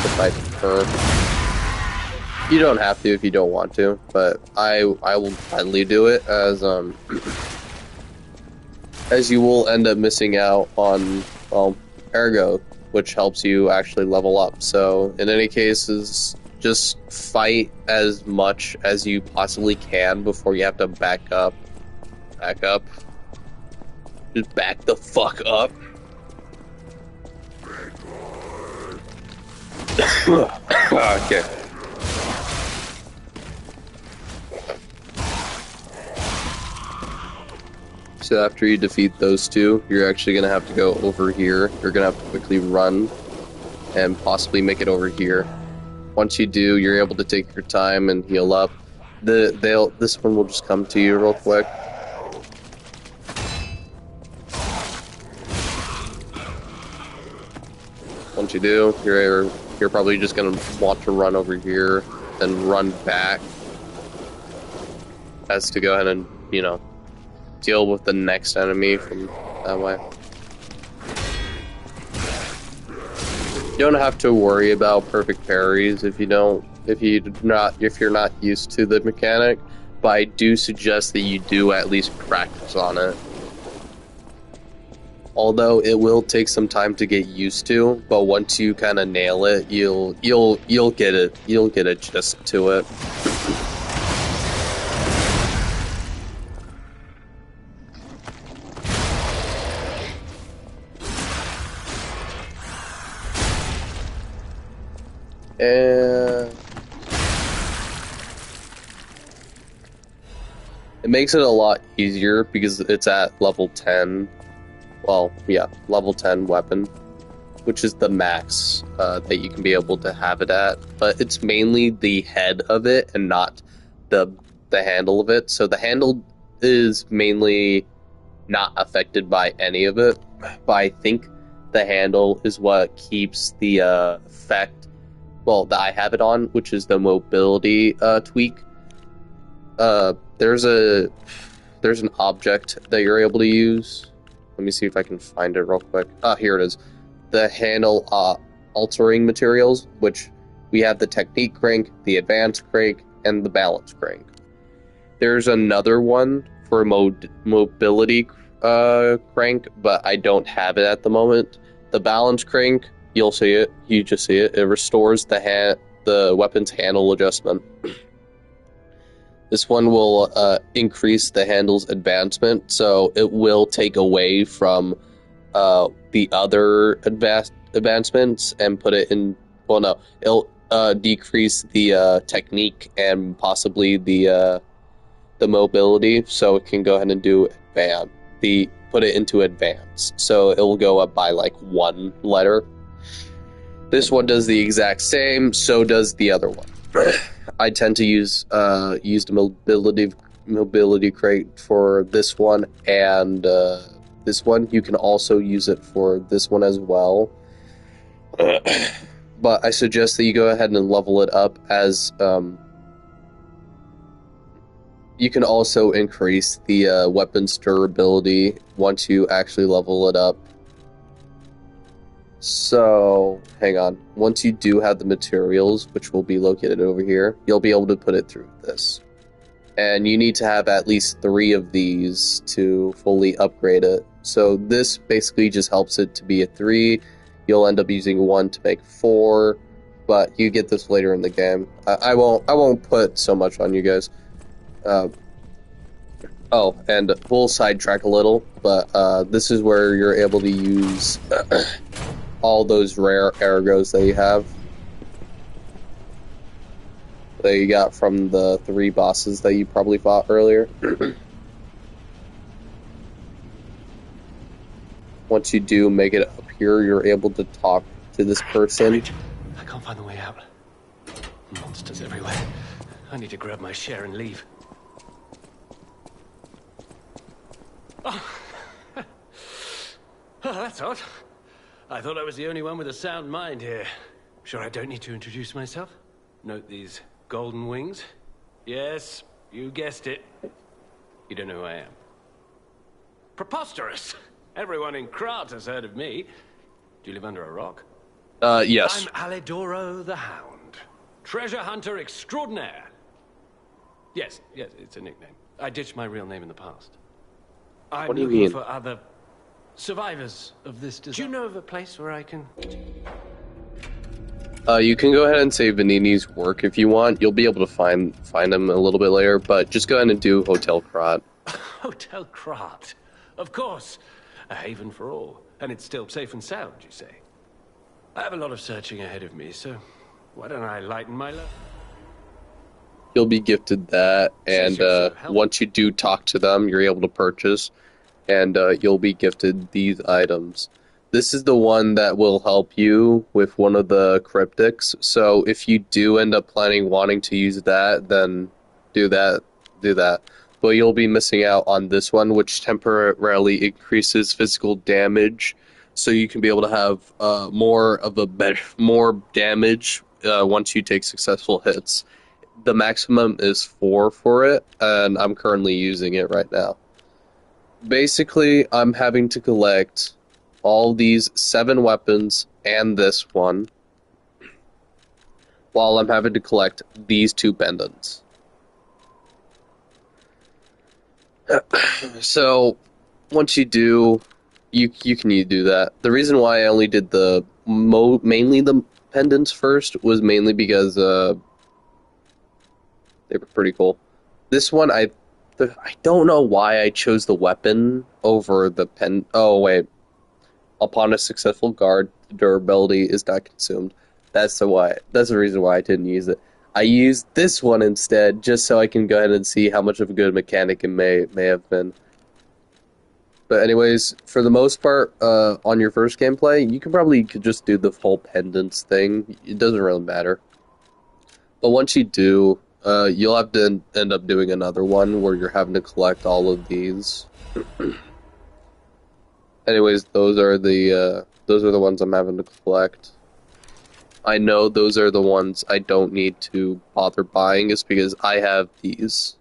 S1: to fight her. You don't have to if you don't want to, but I will gladly do it, as you will end up missing out on, well, Ergo, which helps you actually level up. So in any cases, just fight as much as you possibly can before you have to back up. Back up. Just back the fuck up. Okay. So after you defeat those two, you're actually going to have to go over here. You're going to have to quickly run and possibly make it over here. Once you do, you're able to take your time and heal up. This one will just come to you real quick. Once you do, you're probably just going to want to run over here, then run back. As to go ahead and, deal with the next enemy from that way. You don't have to worry about perfect parries if you're not used to the mechanic, but I do suggest that you do at least practice on it. Although it will take some time to get used to, but once you kind of nail it, you'll get it. You'll get adjusted to it. And it makes it a lot easier because it's at level 10. Well, yeah, level 10 weapon, which is the max that you can be able to have it at. But it's mainly the head of it and not the handle of it. So the handle is mainly not affected by any of it. But I think the handle is what keeps the effect, well, that I have it on, which is the mobility tweak. There's an object that you're able to use. Let me see if I can find it real quick. Here it is. The handle altering materials, which we have the technique crank, the advanced crank, and the balance crank. There's another one for mobility crank, but I don't have it at the moment. The balance crank, you'll see it. You just see it. It restores the weapon's handle adjustment. This one will increase the handle's advancement, so it will take away from the other advancements and put it in. Well, no, it'll decrease the technique and possibly the mobility, so it can go ahead and do put it into advanced, so it will go up by like 1 letter. This one does the exact same, so does the other one. I tend to use the mobility crate for this one and this one. You can also use it for this one as well. But I suggest that you go ahead and level it up, as you can also increase the weapon's durability once you actually level it up. So, hang on. Once you do have the materials, which will be located over here, you'll be able to put it through this. And you need to have at least 3 of these to fully upgrade it. So this basically just helps it to be a 3. You'll end up using 1 to make 4, but you get this later in the game. I won't put so much on you guys. Oh, and we'll sidetrack a little, but this is where you're able to use all those rare ergos that you have. That you got from the 3 bosses that you probably fought earlier. Once you do make it appear, you're able to talk to this person.
S6: Damn it. I can't find the way out. Monsters everywhere. I need to grab my share and leave. Oh, that's odd. I thought I was the only one with a sound mind here. Sure I don't need to introduce myself? Note these golden wings? Yes, you guessed it. You don't know who I am. Preposterous! Everyone in Krat has heard of me. Do you live under a rock?
S1: Yes.
S6: I'm Alidoro the Hound. Treasure hunter extraordinaire. Yes, it's a nickname. I ditched my real name in the past. I'm
S1: What do you
S6: looking
S1: mean?
S6: for other survivors of this disaster. Do you know of a place where I can...
S1: You can go ahead and say Vanini's work if you want. You'll be able to find him a little bit later, but just go ahead and do Hotel Krat.
S6: Hotel Krat. Of course. A haven for all. And it's still safe and sound, you say? I have a lot of searching ahead of me, so why don't I lighten my load?
S1: You'll be gifted that, and once you do talk to them, you're able to purchase, and you'll be gifted these items. This is the one that will help you with one of the cryptics, so if you do end up wanting to use that, then do that. But you'll be missing out on this one, which temporarily increases physical damage, so you can be able to have more damage once you take successful hits. The maximum is 4 for it, and I'm currently using it right now. Basically, I'm having to collect all these 7 weapons and this one, while I'm having to collect these 2 pendants. So, once you do, you can do that. The reason why I only did the mainly the pendants first was mainly because they were pretty cool. This one, I don't know why I chose the weapon over the pen. Oh wait, upon a successful guard, the durability is not consumed. That's the reason why I didn't use it. I used this one instead, just so I can go ahead and see how much of a good mechanic it may have been. But anyways, for the most part, on your first gameplay, you could just do the whole pendants thing. It doesn't really matter. But once you do, you'll have to end up doing another one where you're having to collect all of these. Anyways, those are the ones I'm having to collect. I know those are the ones I don't need to bother buying, is because I have these.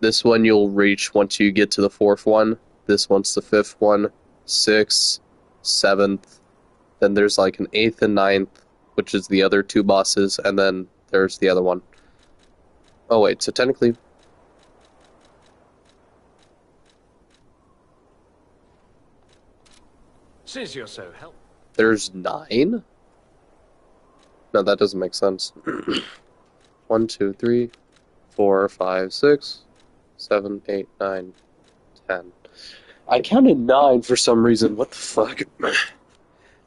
S1: This one you'll reach once you get to the 4th one. This one's the 5th one, 6th, 7th. Then there's like an 8th and 9th, which is the other 2 bosses, and then there's the other one. Oh wait, so technically...
S7: Since you're so helpful.
S1: There's 9? No, that doesn't make sense. 1, 2, 3, 4, 5, 6, 7, 8, 9, 10. I counted 9 for some reason. What the fuck?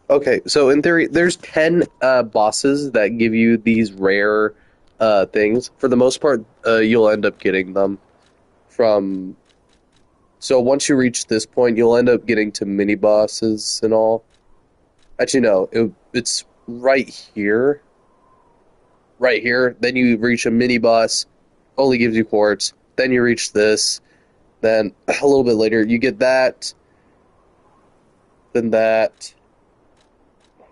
S1: Okay, so in theory, there's 10 bosses that give you these rare things. For the most part, you'll end up getting them from... So once you reach this point, you'll end up getting to mini-bosses and all. Actually, no, it's right here. Right here. Then you reach a mini-boss, only gives you quartz. Then you reach this. Then, a little bit later, you get that. Then that.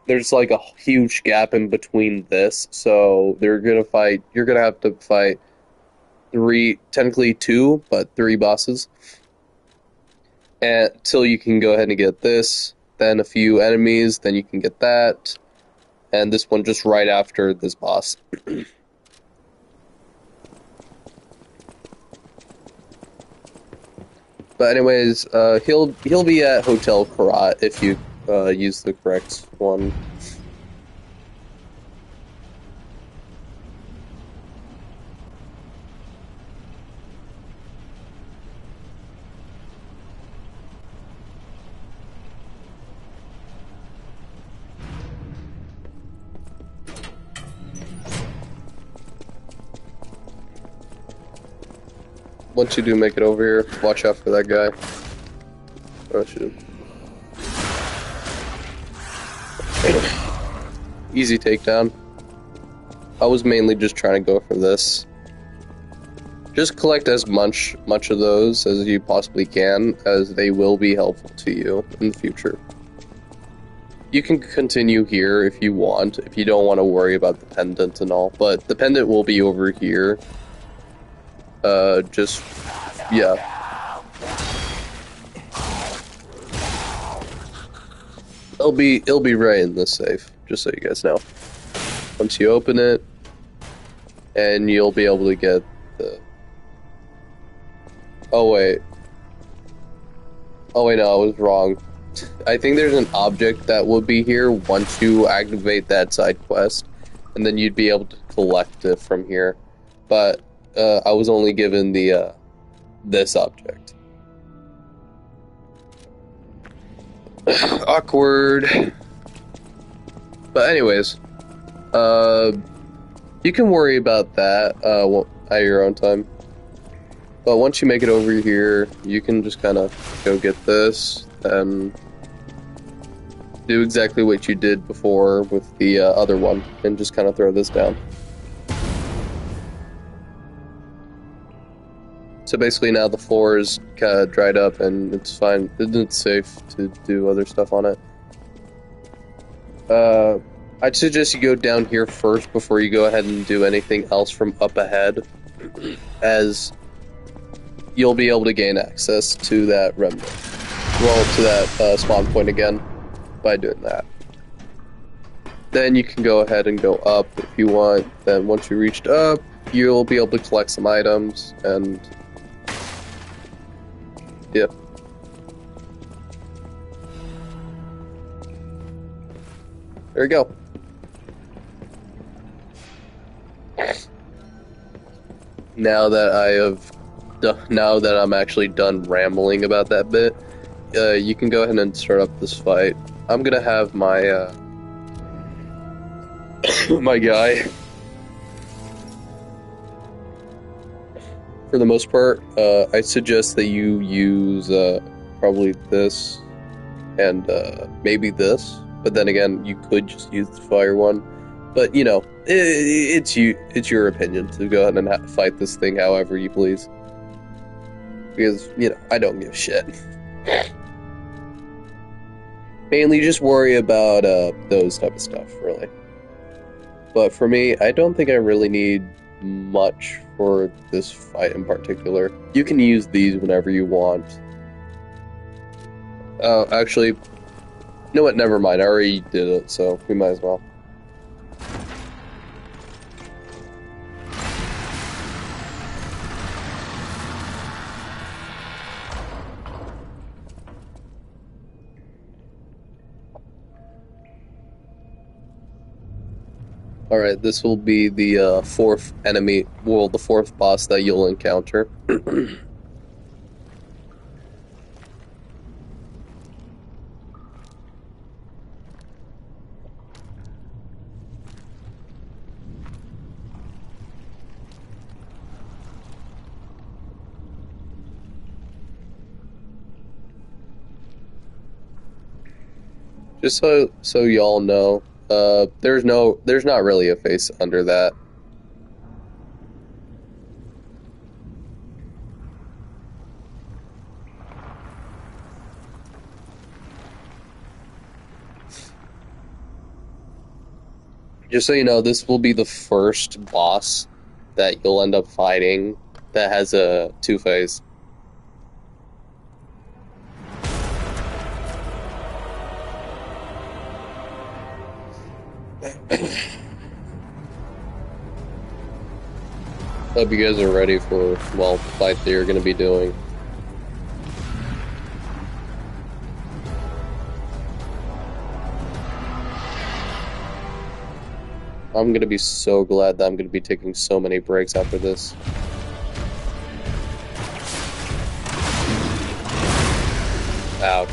S1: There's like a huge gap in between this. So, you're gonna have to fight 3, technically 2, but 3 bosses. Until you can go ahead and get this. Then a few enemies, then you can get that. And this one just right after this boss. But anyways, he'll be at Hotel Karat if you use the correct one. Once you do make it over here, watch out for that guy. Oh shit. Easy takedown. I was mainly just trying to go for this. Just collect as much of those as you possibly can, as they will be helpful to you in the future. You can continue here if you want, if you don't want to worry about the pendant and all, but the pendant will be over here. Yeah. It'll be right in this safe, just so you guys know. Once you open it, and you'll be able to get the... Oh wait, no, I was wrong. I think there's an object that would be here once you activate that side quest, and then you'd be able to collect it from here. But I was only given the this object. Awkward. But anyways, you can worry about that at your own time. But once you make it over here, you can just kind of go get this and do exactly what you did before with the other one, and just kind of throw this down. So basically now the floor is kind of dried up and it's fine. It's safe to do other stuff on it. I'd suggest you go down here first before you go ahead and do anything else from up ahead, as you'll be able to gain access to that remnant. Well, to that spawn point again by doing that. then you can go ahead and go up if you want. Then once you reached up, you'll be able to collect some items, and yeah. There you go. Now that I'm actually done rambling about that bit, you can go ahead and start up this fight. I'm gonna have my my guy. For the most part, I suggest that you use probably this and maybe this. But then again, you could just use the fire one. But you know, it's your opinion to go ahead and fight this thing however you please. Because you know, I don't give a shit. Mainly, just worry about those type of stuff, really. But for me, I don't think I really need much for this fight in particular. You can use these whenever you want. Oh, actually, you know what? Never mind. I already did it, so we might as well. Alright, this will be the fourth enemy, well, the fourth boss that you'll encounter. Just so y'all know, there's not really a face under that. Just so you know, this will be the first boss that you'll end up fighting that has a two-face. Hope you guys are ready for, well, the fight that you're going to be doing. I'm going to be so glad that I'm going to be taking so many breaks after this. Ouch.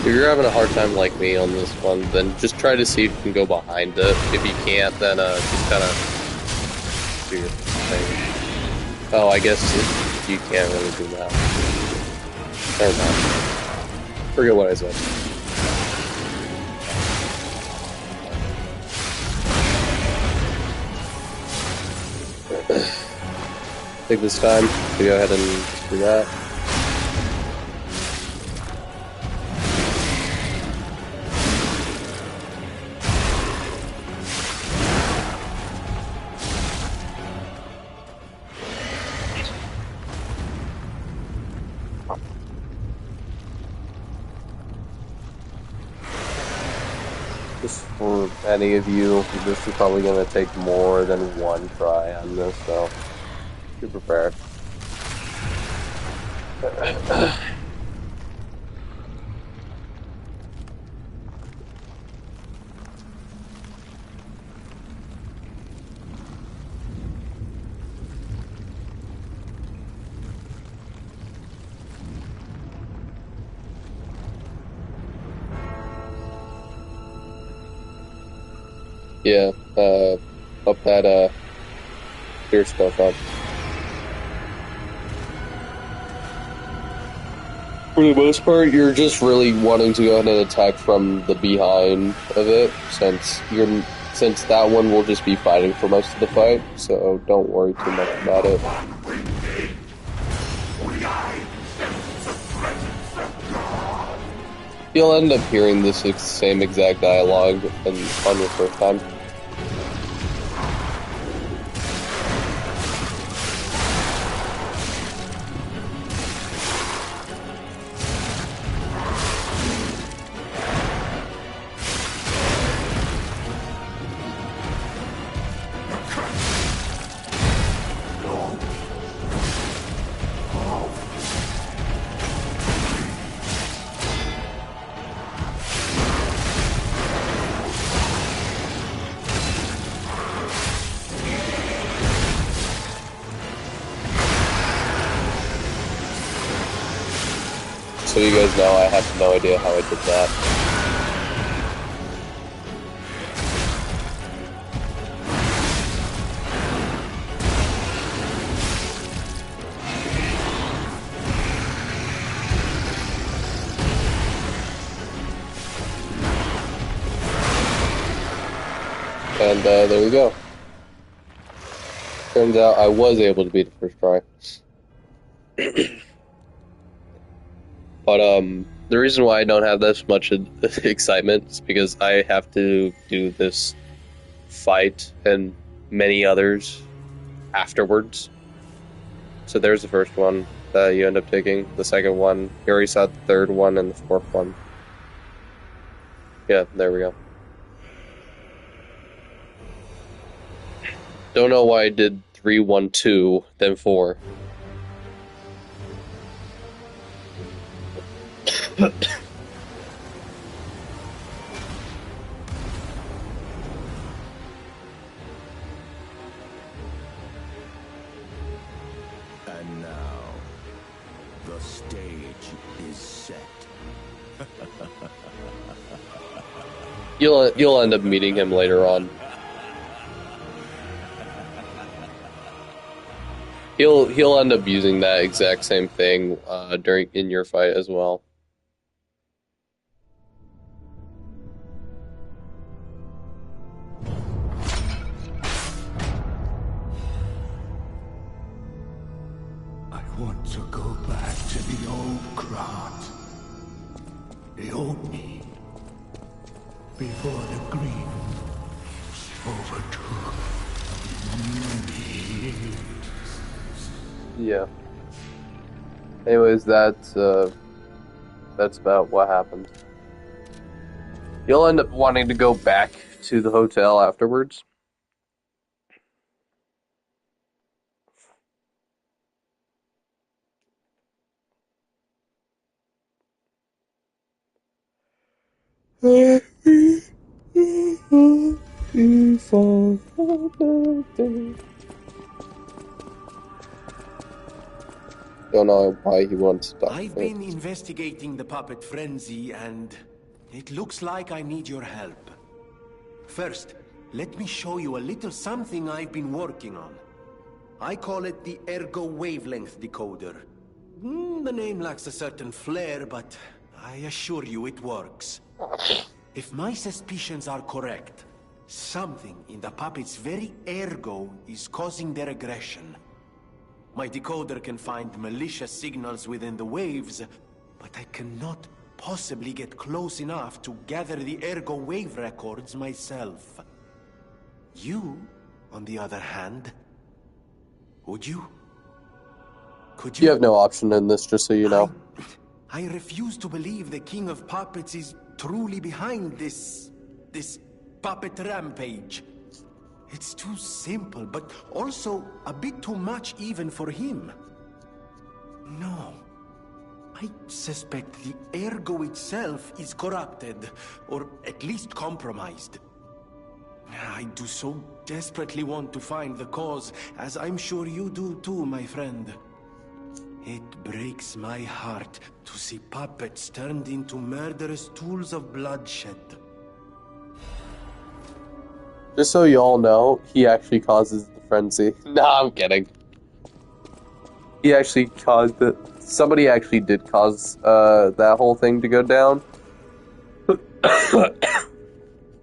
S1: If you're having a hard time like me on this one, then just try to see if you can go behind it. If you can't, then just kind of do your thing. Oh, I guess you can't really do that. Never mind. Forget what I said. Take this time to go ahead and do that. Just for any of you, this is probably going to take more than one try on this, so be prepared. Yeah, up that, clear stuff up. For the most part, you're just really wanting to go ahead and attack from the behind of it, since that one will just be fighting for most of the fight, so don't worry too much about it. You'll end up hearing this same exact dialogue on your first time. So you guys know, I have no idea how I did that. And there we go. Turns out I was able to beat it first try. But the reason why I don't have this much excitement is because I have to do this fight and many others afterwards. So there's the first one that you end up taking. The second one, you already saw the third one and the fourth one. Yeah, there we go. Don't know why I did 3, 1, 2, then 4.
S5: And now, the stage is set.
S1: You'll end up meeting him later on. He'll end up using that exact same thing in your fight as well.
S5: I want to go back to the old Krat. The old me. Before the green overtook me.
S1: Yeah. Anyways, that's about what happened. You'll end up wanting to go back to the hotel afterwards. Don't know why he wants to die.
S6: I've been investigating the puppet frenzy, and it looks like I need your help. First, let me show you a little something I've been working on. I call it the Ergo Wavelength Decoder. The name lacks a certain flair, but I assure you it works. If my suspicions are correct, something in the puppet's very ergo is causing their aggression. My decoder can find malicious signals within the waves, but I cannot possibly get close enough to gather the ergo wave records myself. You, on the other hand, would you? Could you?
S1: You have no option in this, just so you know.
S6: I refuse to believe the King of Puppets is truly behind this puppet rampage. It's too simple, but also a bit too much even for him. No. I suspect the ergo itself is corrupted, or at least compromised. I do so desperately want to find the cause, as I'm sure you do too, my friend. It breaks my heart to see puppets turned into murderous tools of bloodshed.
S1: Just so you all know, he actually causes the frenzy. Nah, I'm kidding. He actually caused it. Somebody actually did cause that whole thing to go down.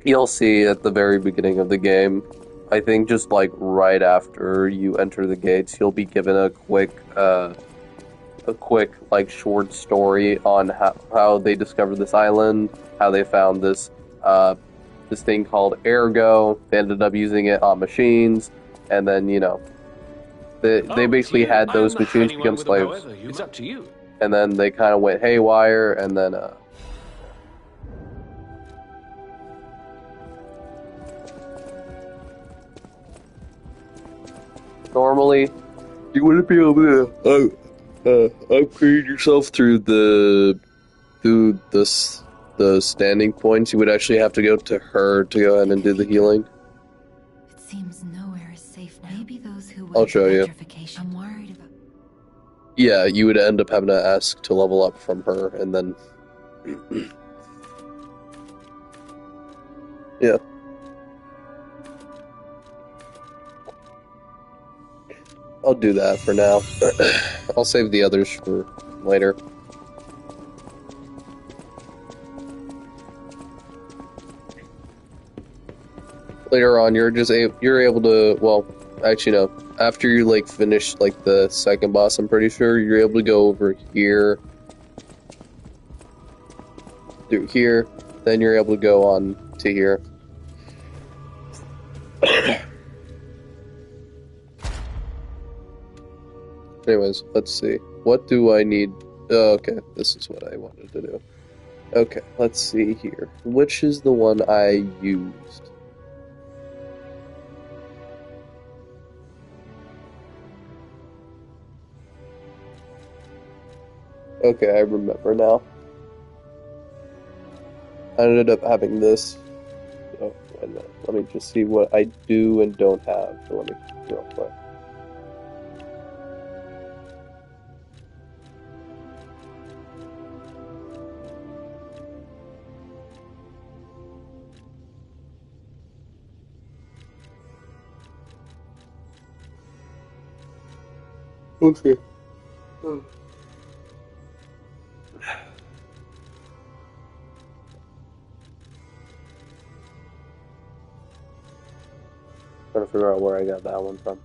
S1: You'll see at the very beginning of the game. I think just like right after you enter the gates, you'll be given a quick like short story on how they discovered this island, how they found this this thing called Ergo. They ended up using it on machines, and then they basically had those machines become slaves.
S7: It's up to you.
S1: And then they kind of went haywire, and then normally you wouldn't be able to upgrade yourself through the standing points. You would actually have to go to her to go ahead and do the healing.
S8: It seems nowhere is safe now. Maybe those who
S1: I'll show you.
S8: I'm worried about.
S1: Yeah, you would end up having to ask to level up from her, and then yeah. I'll do that for now. I'll save the others for later. Later on, you're able to, well, actually no. After you like finish like the second boss, I'm pretty sure you're able to go over here, through here. Then you're able to go on to here. Anyways, let's see. What do I need? Oh, okay, this is what I wanted to do. Okay, let's see here. Which is the one I used? Okay, I remember now. I ended up having this. Oh, wait a minute. Let me just see what I do and don't have. So let me real quick. Okay. Trying to figure out where I got that one from.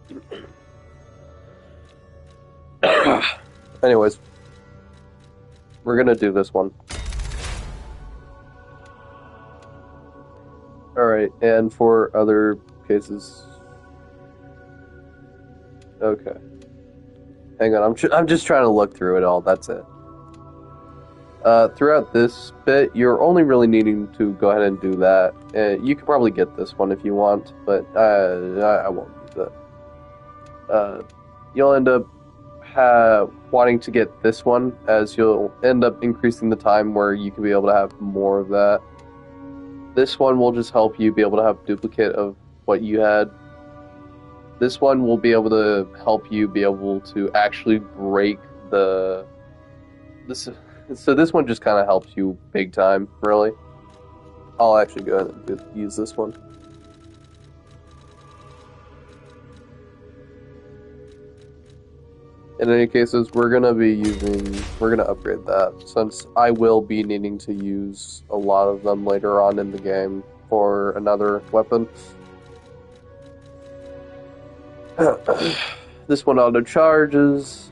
S1: Anyways, we're gonna do this one. Alright, and for other cases... Okay. Hang on, I'm just trying to look through it all, that's it. Throughout this bit, you're only really needing to go ahead and do that. You could probably get this one if you want, but I won't use it. You'll end up wanting to get this one, as you'll end up increasing the time where you can be able to have more of that. This one will just help you be able to have a duplicate of what you had. This one will be able to help you be able to actually break so this one just kind of helps you big time, really. I'll actually go ahead and use this one. In any cases, we're going to upgrade that, since I will be needing to use a lot of them later on in the game for another weapon. This one auto charges.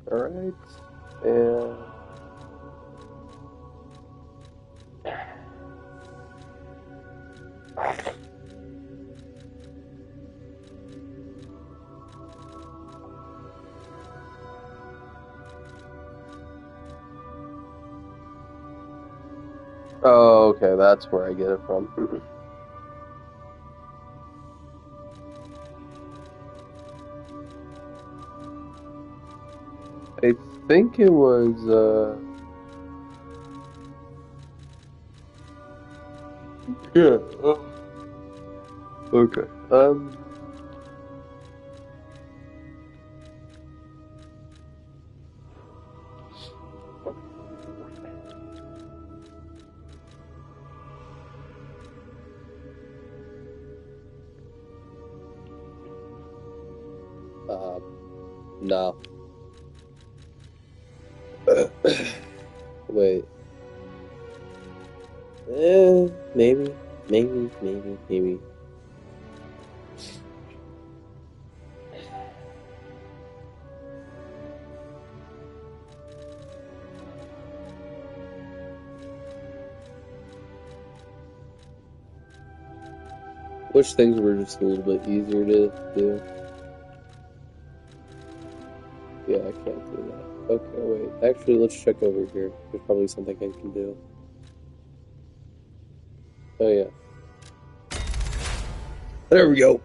S1: Alright, and... Oh, okay, that's where I get it from. think it was, yeah. Okay. No. Wait. Maybe. Wish things were just a little bit easier to do. Yeah, I can't do that. Okay, wait. Actually, let's check over here. There's probably something I can do. Oh, yeah. There we go.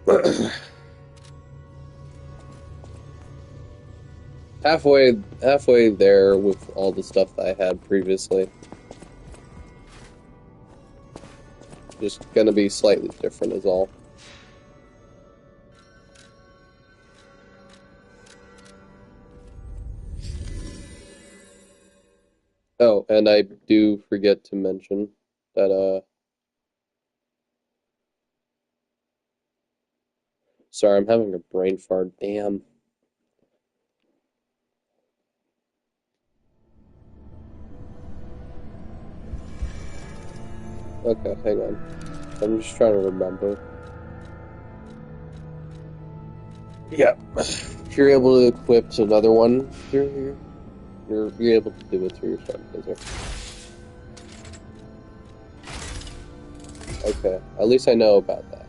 S1: halfway there with all the stuff that I had previously. Just gonna be slightly different is all. Oh, and I do forget to mention that, sorry, I'm having a brain fart, damn. Okay, hang on. I'm just trying to remember. Yeah. If you're able to equip another one through here, you're able to do it through your stargazer. Okay, at least I know about that.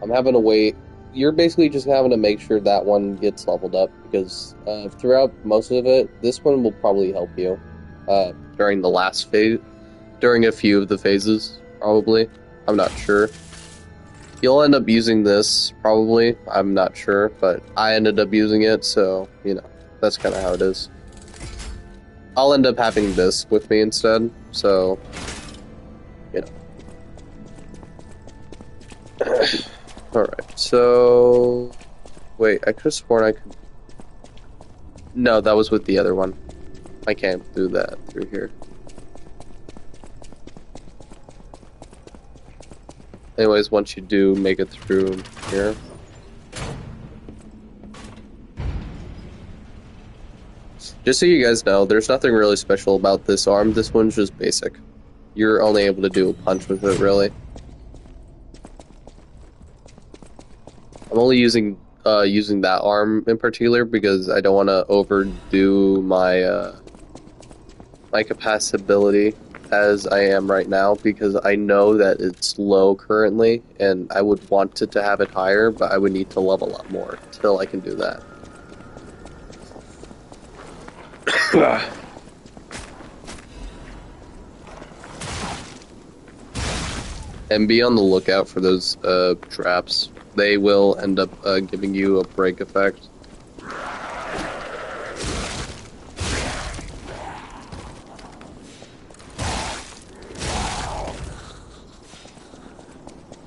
S1: I'm having to wait. You're basically just having to make sure that one gets leveled up, because throughout most of it, this one will probably help you during the last phase, during a few of the phases, probably. I'm not sure. You'll end up using this, probably. I'm not sure, but I ended up using it, so, you know, that's kind of how it is. I'll end up having this with me instead, so, you know. Alright, so... Wait, I could have sworn I could... No, that was with the other one. I can't do that through here. Anyways, once you do make it through here... Just so you guys know, there's nothing really special about this arm. This one's just basic. You're only able to do a punch with it, really. I'm only using that arm in particular because I don't want to overdo my my capacity as I am right now, because I know that it's low currently and I would want it to have it higher, but I would need to level up more till I can do that. And be on the lookout for those traps. They will end up giving you a break effect.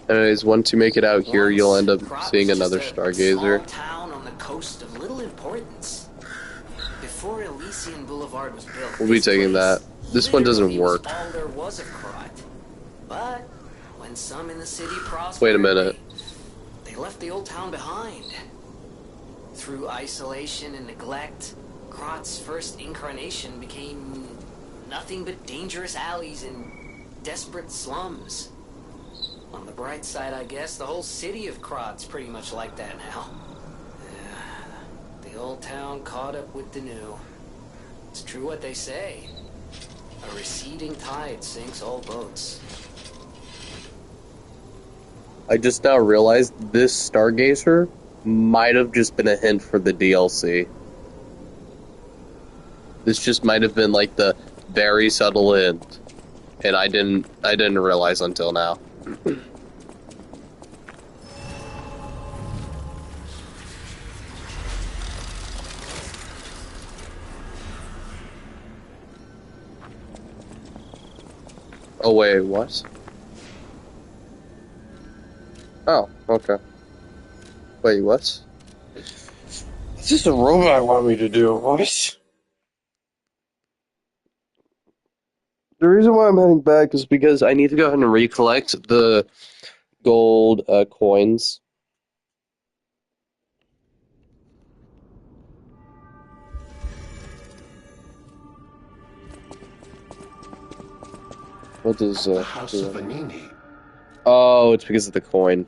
S1: Anyways, once you make it out here, you'll end up seeing another stargazer.
S3: Small town on the coast of little importance. Before Elysian Boulevard was built,
S1: We'll be taking that. This one doesn't work.
S3: All there was of Krat. But when some in the city prospered,
S1: Wait a minute.
S3: they left the old town behind. Through isolation and neglect, Krat's first incarnation became nothing but dangerous alleys and desperate slums. On the bright side, I guess, the whole city of Krat's pretty much like that now. The old town caught up with the new. It's true what they say. A receding tide sinks all boats.
S1: I just now realized this stargazer might have just been a hint for the DLC. This just might have been like the very subtle hint, and I didn't realize until now. Oh, wait, what? Oh, okay. Wait, what? It's just a robot want me to do. What? The reason why I'm heading back is because I need to go ahead and recollect the gold coins. What does
S5: The House of
S1: do?
S5: Vanini.
S1: Oh, it's because of the coin.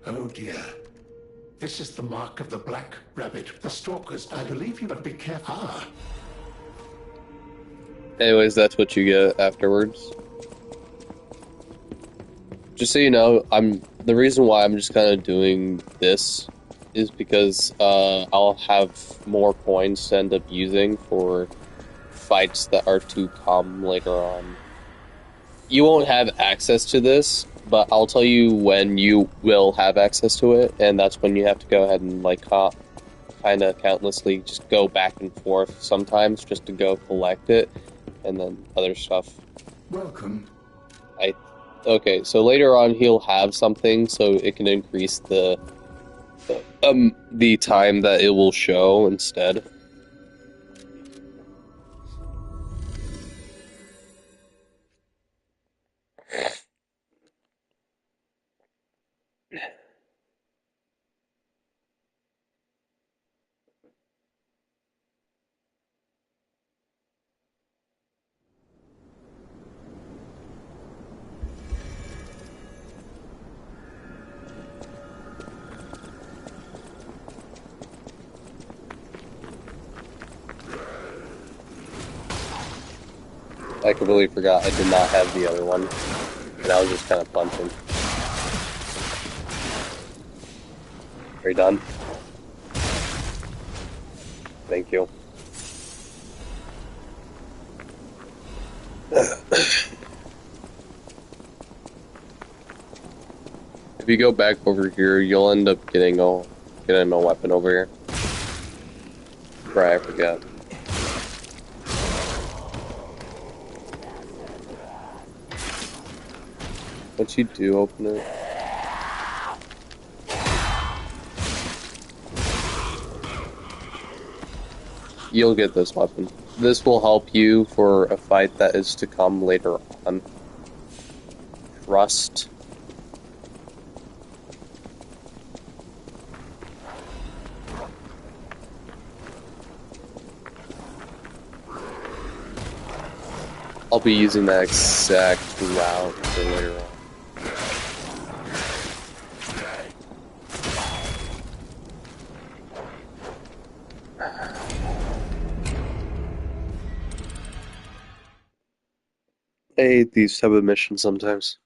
S5: Oh dear. This is the mark of the Black Rabbit. The stalkers. I believe you would be careful. Ah.
S1: Anyways, that's what you get afterwards. Just so you know, the reason why I'm just kind of doing this is because I'll have more coins to end up using for fights that are to come later on. You won't have access to this, but I'll tell you when you will have access to it, and that's when you have to go ahead and like kind of countlessly just go back and forth sometimes just to go collect it, and then other stuff.
S5: Welcome.
S1: Okay, so later on he'll have something so it can increase the time that it will show instead. I completely forgot I did not have the other one, and I was just kind of punching. Are you done? Thank you. If you go back over here, you'll end up getting a weapon over here. Right, I forgot. Once you do open it, you'll get this weapon. This will help you for a fight that is to come later on. Trust. I'll be using that exact route for later on. I hate these type of missions sometimes.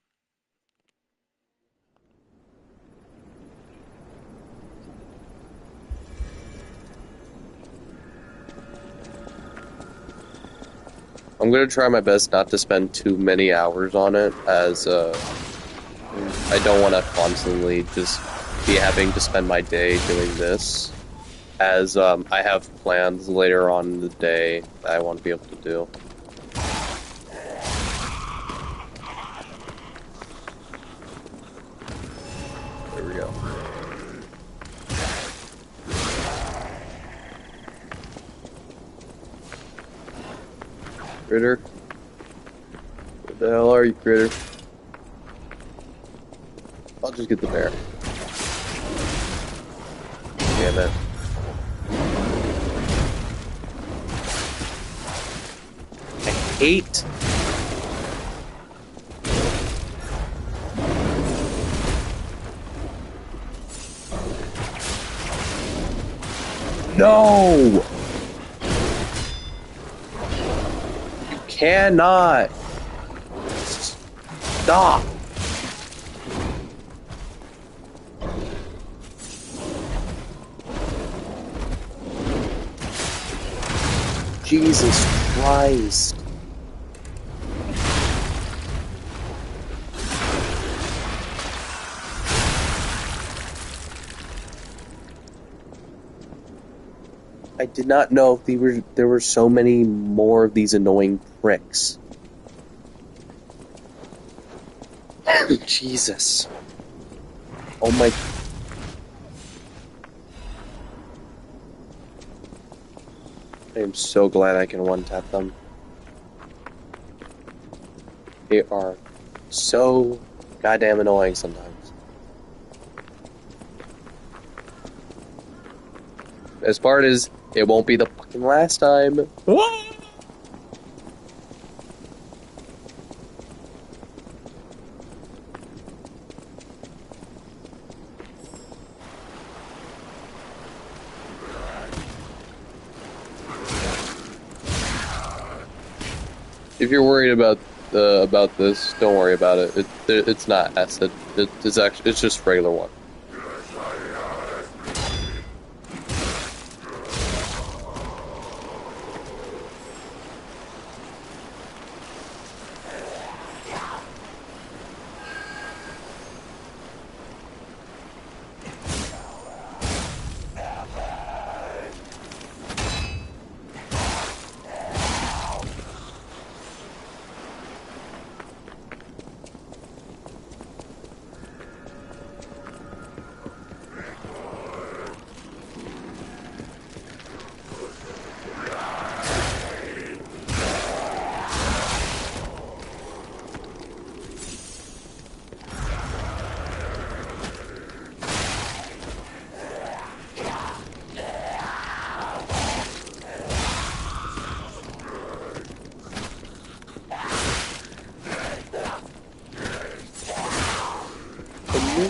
S1: I'm gonna try my best not to spend too many hours on it, as I don't want to constantly just be having to spend my day doing this, as I have plans later on in the day that I want to be able to do. There we go. Critter? Where the hell are you, Critter? I'll just get the bear. Damn it. I hate... No! You cannot! Stop! Jesus Christ. I did not know there were so many more of these annoying pricks. Jesus. Oh my... I am so glad I can one-tap them. They are so goddamn annoying sometimes. Best part is, it won't be the fucking last time. What? If you're worried about this, don't worry about it. It's not acid. It's just regular water.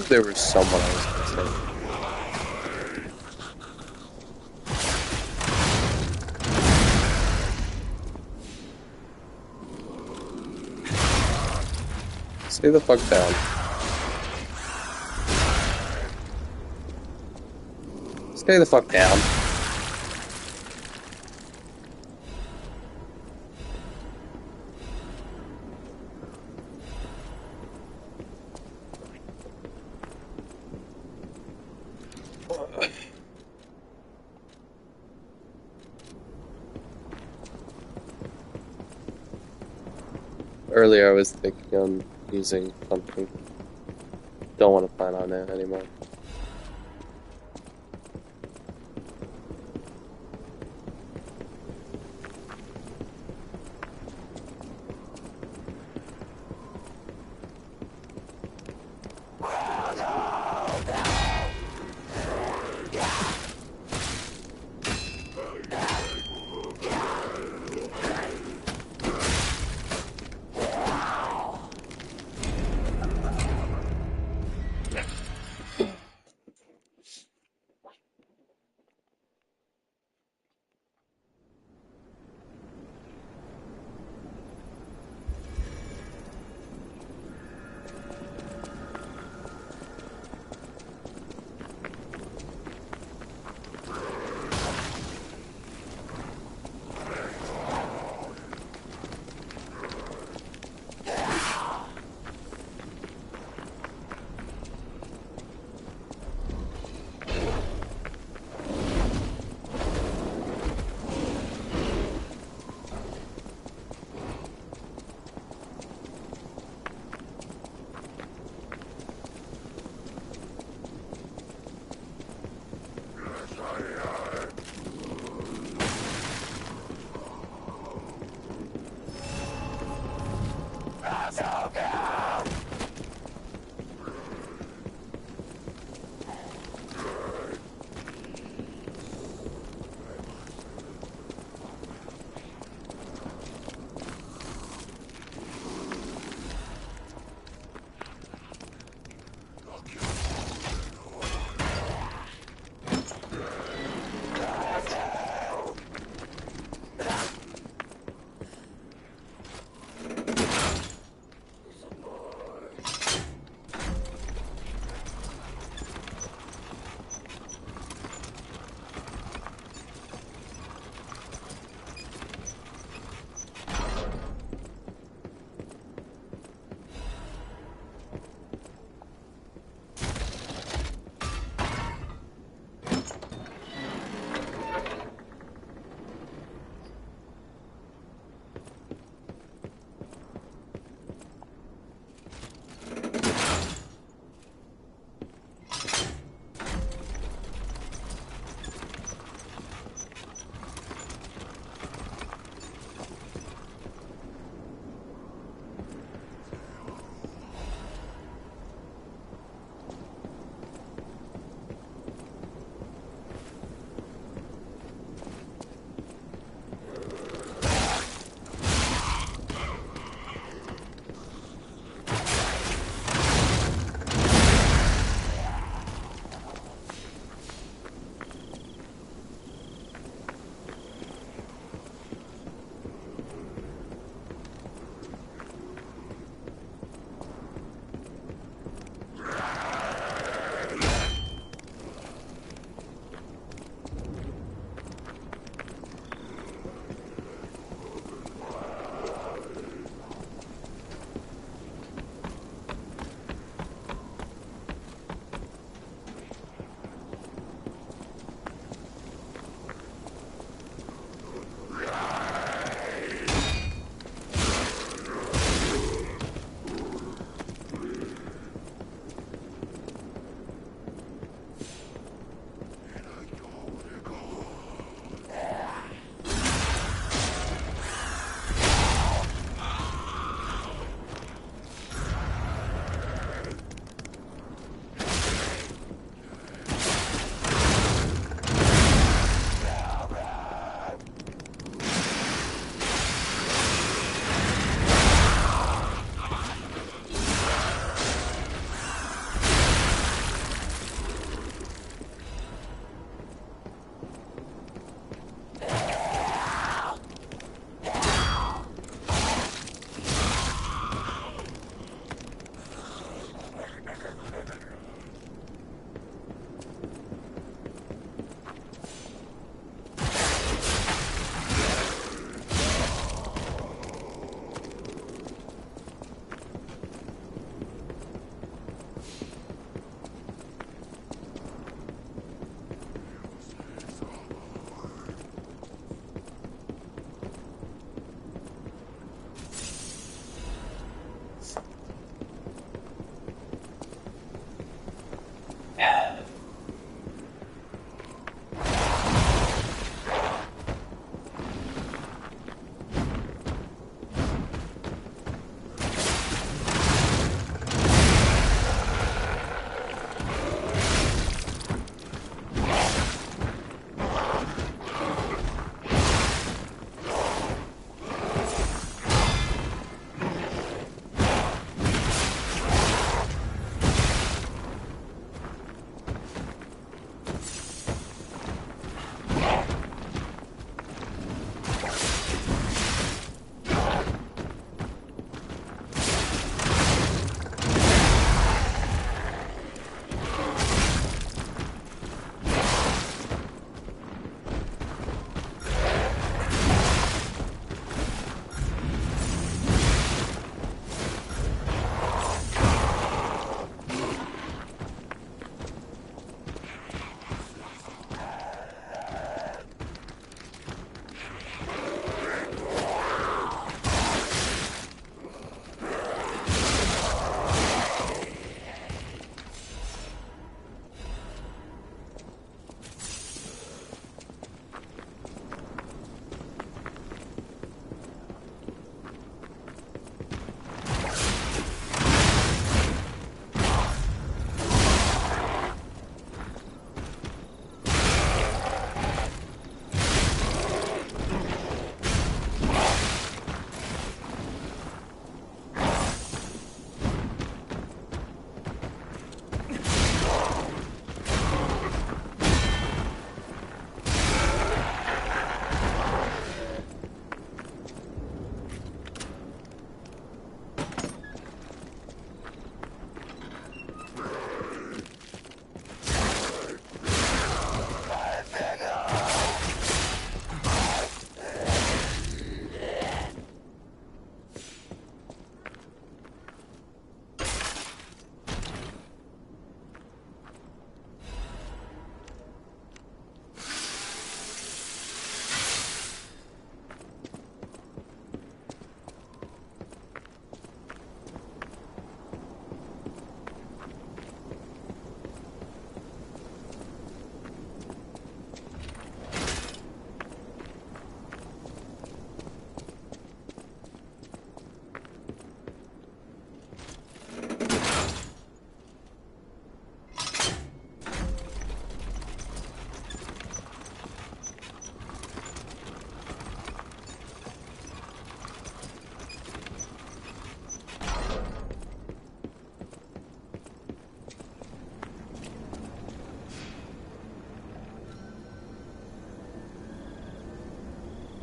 S1: There was someone I was gonna say. Stay the fuck down. Stay the fuck down. Earlier I was thinking on using something. Don't want to plan on it anymore.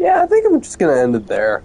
S1: Yeah, I think I'm just gonna end it there.